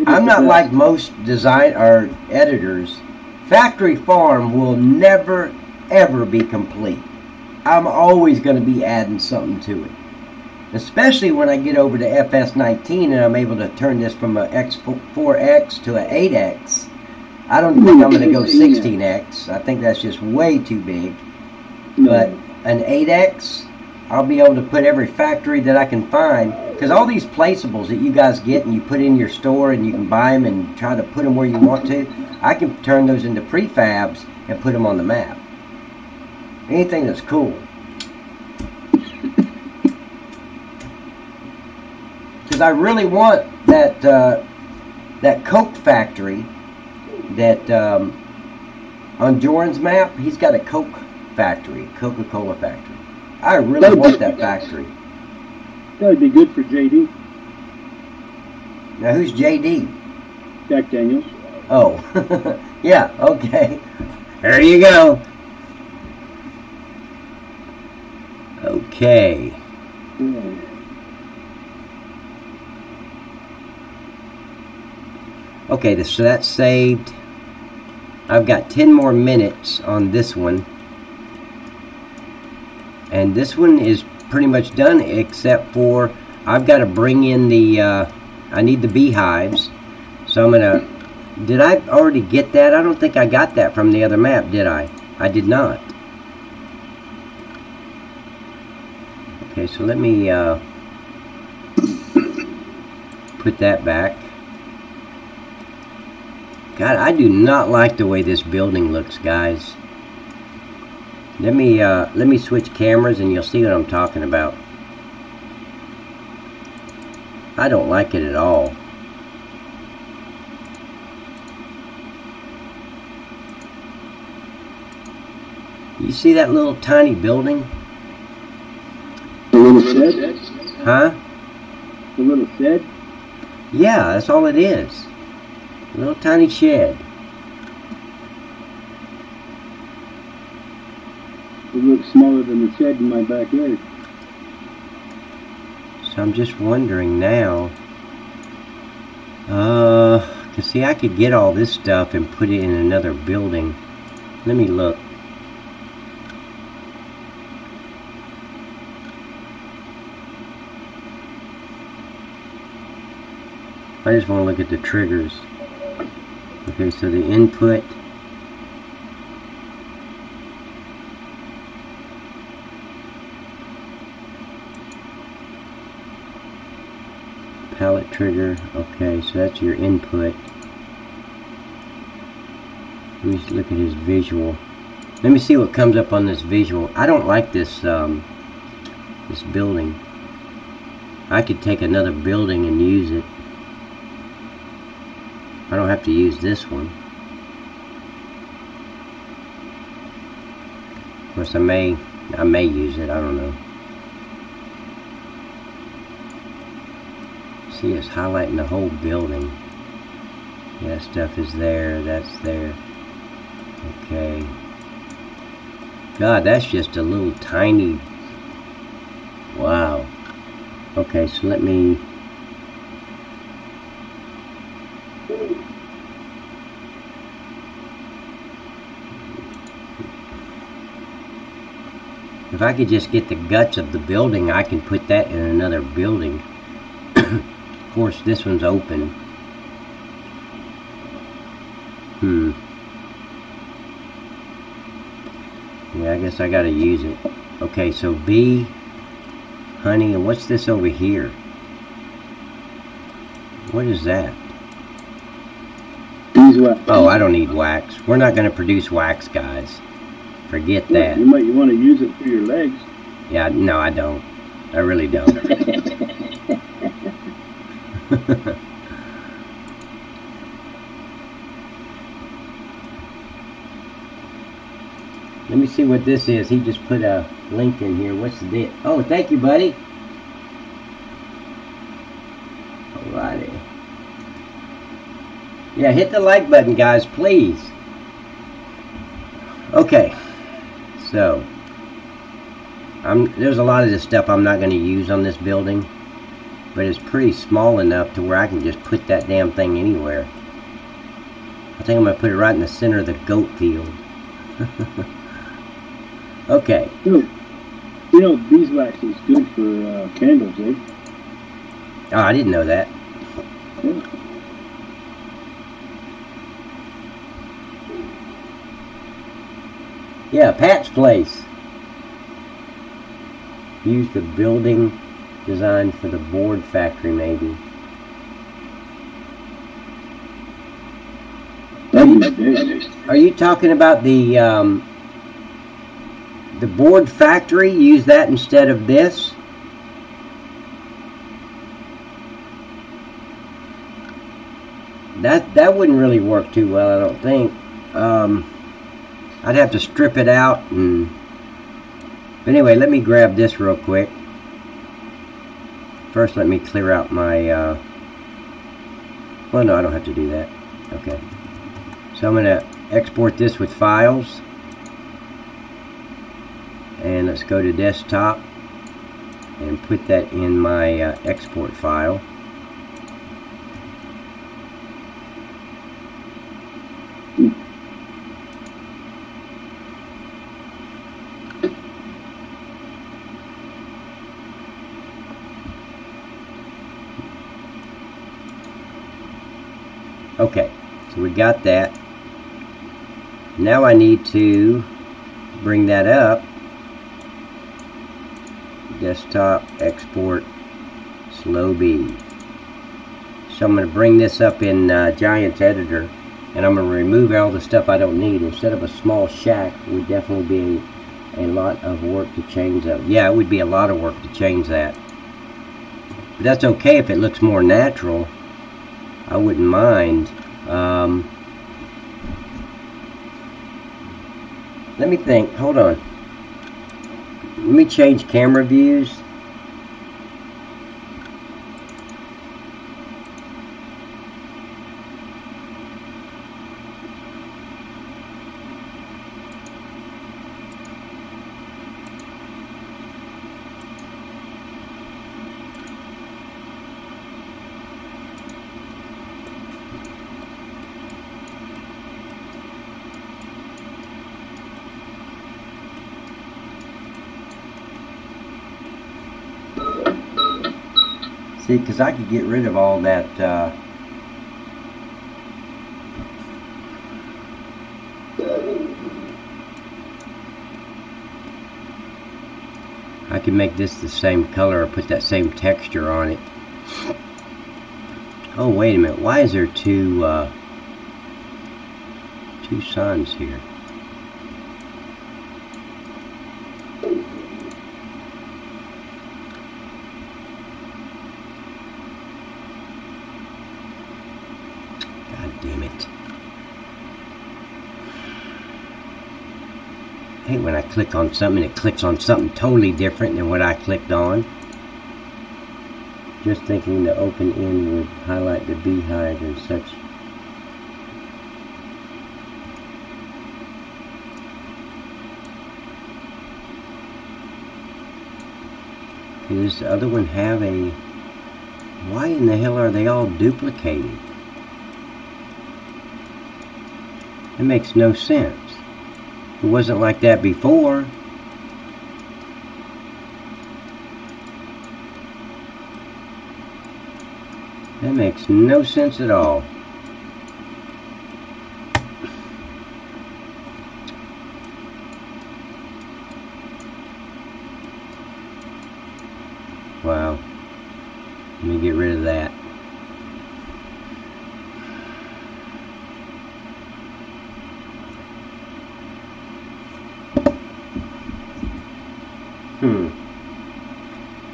I'm not like most design or editors. Factory Farm will never, ever be complete. I'm always going to be adding something to it. Especially when I get over to FS19 and I'm able to turn this from a X4X to an 8X. I don't think I'm going to go 16X. I think that's just way too big. No. But an 8X, I'll be able to put every factory that I can find. Because all these placeables that you guys get and you put in your store and you can buy them and try to put them where you want to, I can turn those into prefabs and put them on the map. Anything that's cool. Because I really want that that Coke factory that on Joran's map, he's got a Coke factory, Coca-Cola factory. I really want that factory. That'd be good for JD. Now, who's JD? Jack Daniels. Oh, yeah, okay. There you go. Okay. Yeah. Okay, so that's saved. I've got 10 more minutes on this one. And this one is pretty much done, except for I've got to bring in the, I need the beehives. So I'm going to, did I already get that? I don't think I got that from the other map, did I? I did not. Okay, so let me put that back. God, I do not like the way this building looks, guys. Let me switch cameras and you'll see what I'm talking about. I don't like it at all. You see that little tiny building? The little shed? Huh? The little shed? Yeah, that's all it is. A little tiny shed. It looks smaller than the shed in my backyard. So I'm just wondering now. Cause see, I could get all this stuff and put it in another building. Let me look. I just want to look at the triggers. Okay, so the input. Palette trigger. Okay, so that's your input. Let me look at his visual. Let me see what comes up on this visual. I don't like this this building. I could take another building and use it. I don't have to use this one. Of course, I may use it. I don't know. See, it's highlighting the whole building. Yeah, that stuff is there. That's there. Okay. God, that's just a little tiny. Wow. Okay, so let me. If I could just get the guts of the building, I can put that in another building. Of course, this one's open. Yeah, I guess I gotta use it. Okay, so bee, honey, and what's this over here? What is that? Beeswax. Oh, I don't need wax. We're not gonna produce wax, guys. Forget that. You might want to use it for your legs. Yeah, no, I don't. I really don't. Let me see what this is. He just put a link in here. What's the? Oh, thank you, buddy. Alrighty. Yeah, hit the like button, guys, please. Okay. So, there's a lot of this stuff I'm not going to use on this building, but it's pretty small enough to where I can just put that damn thing anywhere. I think I'm going to put it right in the center of the goat field. Okay. You know, beeswax is good for candles, eh? Oh, I didn't know that. Yeah. Yeah, Pat's Place. Use the building design for the board factory, maybe. Are you talking about the board factory? Use that instead of this? That wouldn't really work too well, I don't think. I'd have to strip it out and. But anyway, let me grab this real quick. First, let me clear out my. Well, no, I don't have to do that. Okay. So I'm going to export this with files. And let's go to desktop and put that in my export file. Okay, so we got that. Now I need to bring that up. Desktop, export, slow B. So I'm going to bring this up in Giant's editor. and I'm going to remove all the stuff I don't need. Instead of a small shack, it would definitely be a lot of work to change that. Yeah, it would be a lot of work to change that. But that's okay if it looks more natural. I wouldn't mind. Let me think. Hold on. Let me change camera views. See, because I could get rid of all that I could make this the same color or put that same texture on it. Oh, wait a minute. Why is there two suns here? Damn it. I hate when I click on something and it clicks on something totally different than what I clicked on. Just thinking the open end would highlight the beehive and such. Okay, does the other one have a... Why in the hell are they all duplicated? It makes no sense. It wasn't like that before. That makes no sense at all. Wow. Let me get rid of that.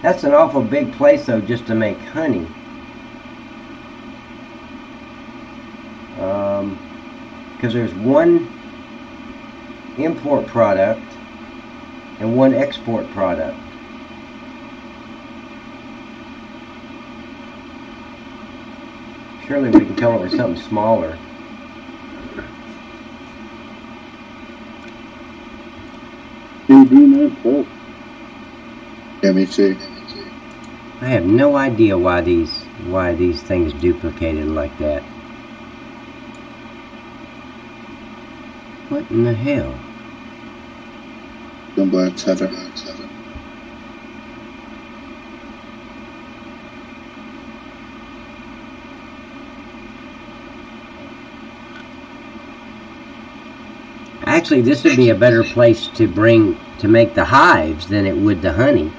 That's an awful big place though, just to make honey. Because there's one import product and one export product. Surely we can come up with something smaller. Yeah, me too. I have no idea why these things duplicated like that. What in the hell? Don't black tether. Actually, this would be a better place to make the hives than it would the honey.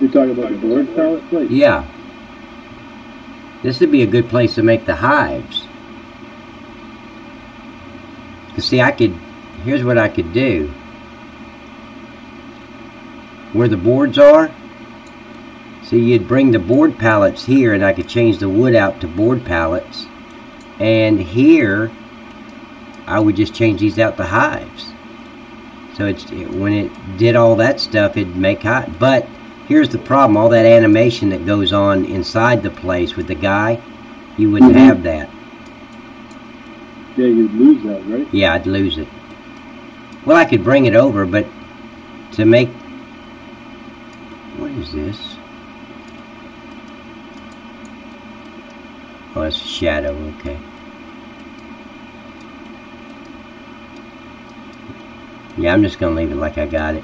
You're talking about the board pallet place? Yeah. This would be a good place to make the hives. Cause see, here's what I could do. Where the boards are, see, you'd bring the board pallets here and I could change the wood out to board pallets. And here, I would just change these out to hives. So when it did all that stuff, it'd make hives. But here's the problem, all that animation that goes on inside the place with the guy, you wouldn't have that. Yeah, you'd lose that, right? Yeah, I'd lose it. Well, I could bring it over, but to make... What is this? Oh, it's a shadow, okay. Yeah, I'm just going to leave it like I got it.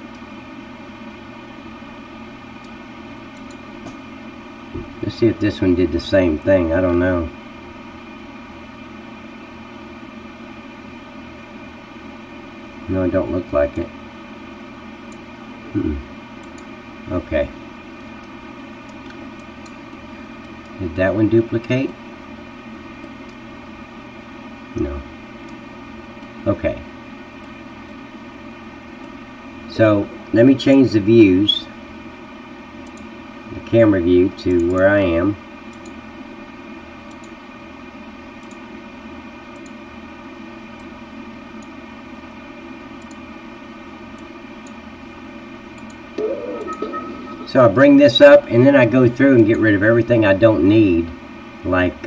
Let's see if this one did the same thing. I don't know. No, it don't look like it. Okay. Did that one duplicate? Okay. So let me change the views, the camera view, to where I am. So I bring this up, and then I go through and get rid of everything I don't need, like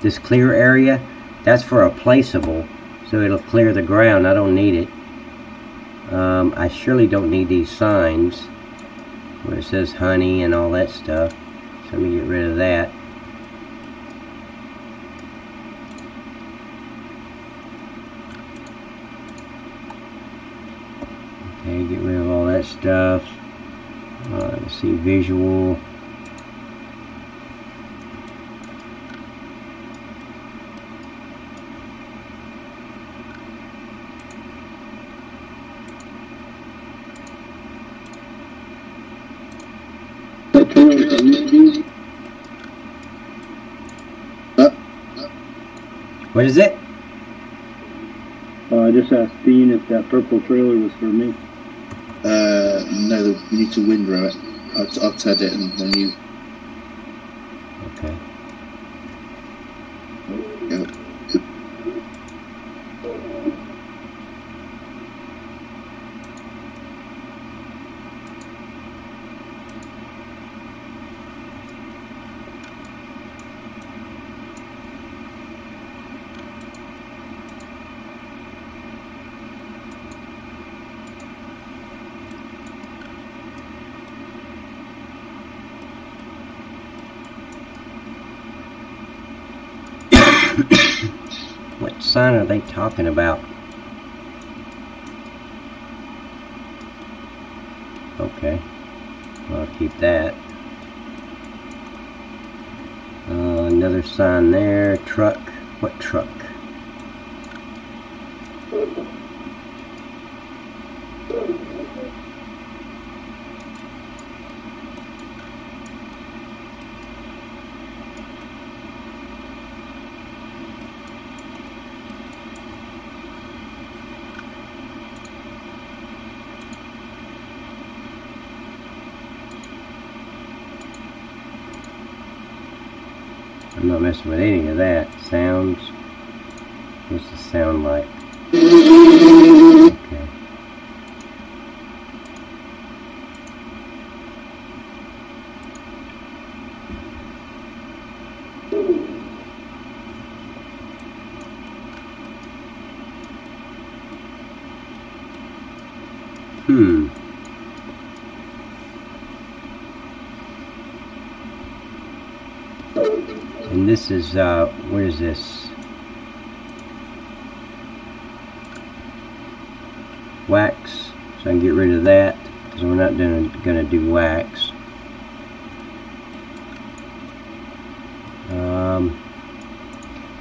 this clear area. That's for a placeable, so it'll clear the ground. I don't need it. I surely don't need these signs where it says honey and all that stuff. So let me get rid of that. Okay, get rid of all that stuff. Let's see, visual. What is it? I just asked Dean if that purple trailer was for me. No, you need to windrow it. I'll turn it and then you... Okay. Go. What sign are they talking about? Okay, well, I'll keep that. Another sign there. Truck. What truck? I'm not messing with any of that. Sounds. What's the sound like? Okay. And this is, what is this? Wax. So I can get rid of that, because we're not gonna do wax.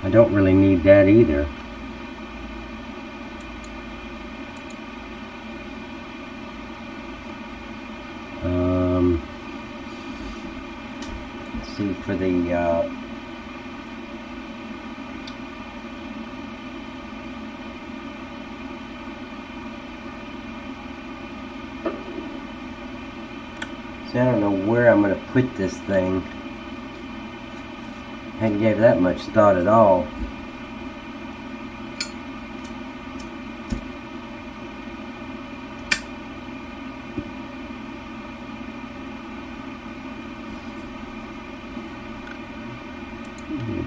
I don't really need that either. Let's see, for the see, I don't know where I'm going to put this thing. I hadn't gave that much thought at all.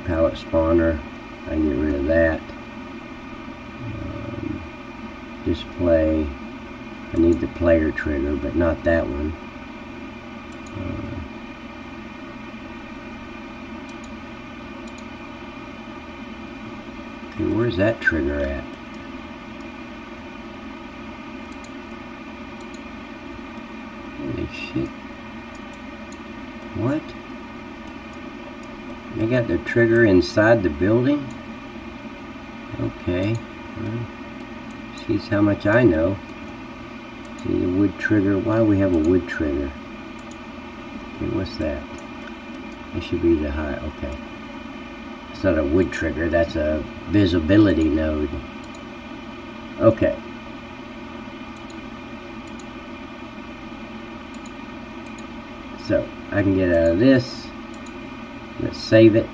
Palette spawner, I can get rid of that. Display, I need the player trigger, but not that one. Okay, where's that trigger at? Holy shit. What? They got their trigger inside the building? Okay. Well, sees how much I know. See, a wood trigger. Why do we have a wood trigger? Okay, what's that? It should be the high. Okay. It's not a wood trigger. That's a visibility node. Okay. So I can get out of this. Let's save it.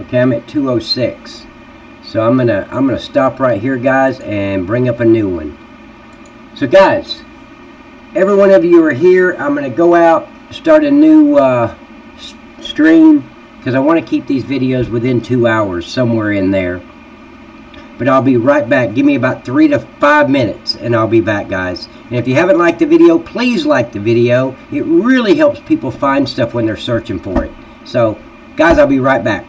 Okay, I'm at 206. So I'm gonna stop right here, guys, and bring up a new one. So guys, every one of you are here. I'm gonna go out, start a new stream, because I want to keep these videos within 2 hours, somewhere in there. But I'll be right back. Give me about 3 to 5 minutes, and I'll be back, guys. And if you haven't liked the video, please like the video. It really helps people find stuff when they're searching for it. So, guys, I'll be right back.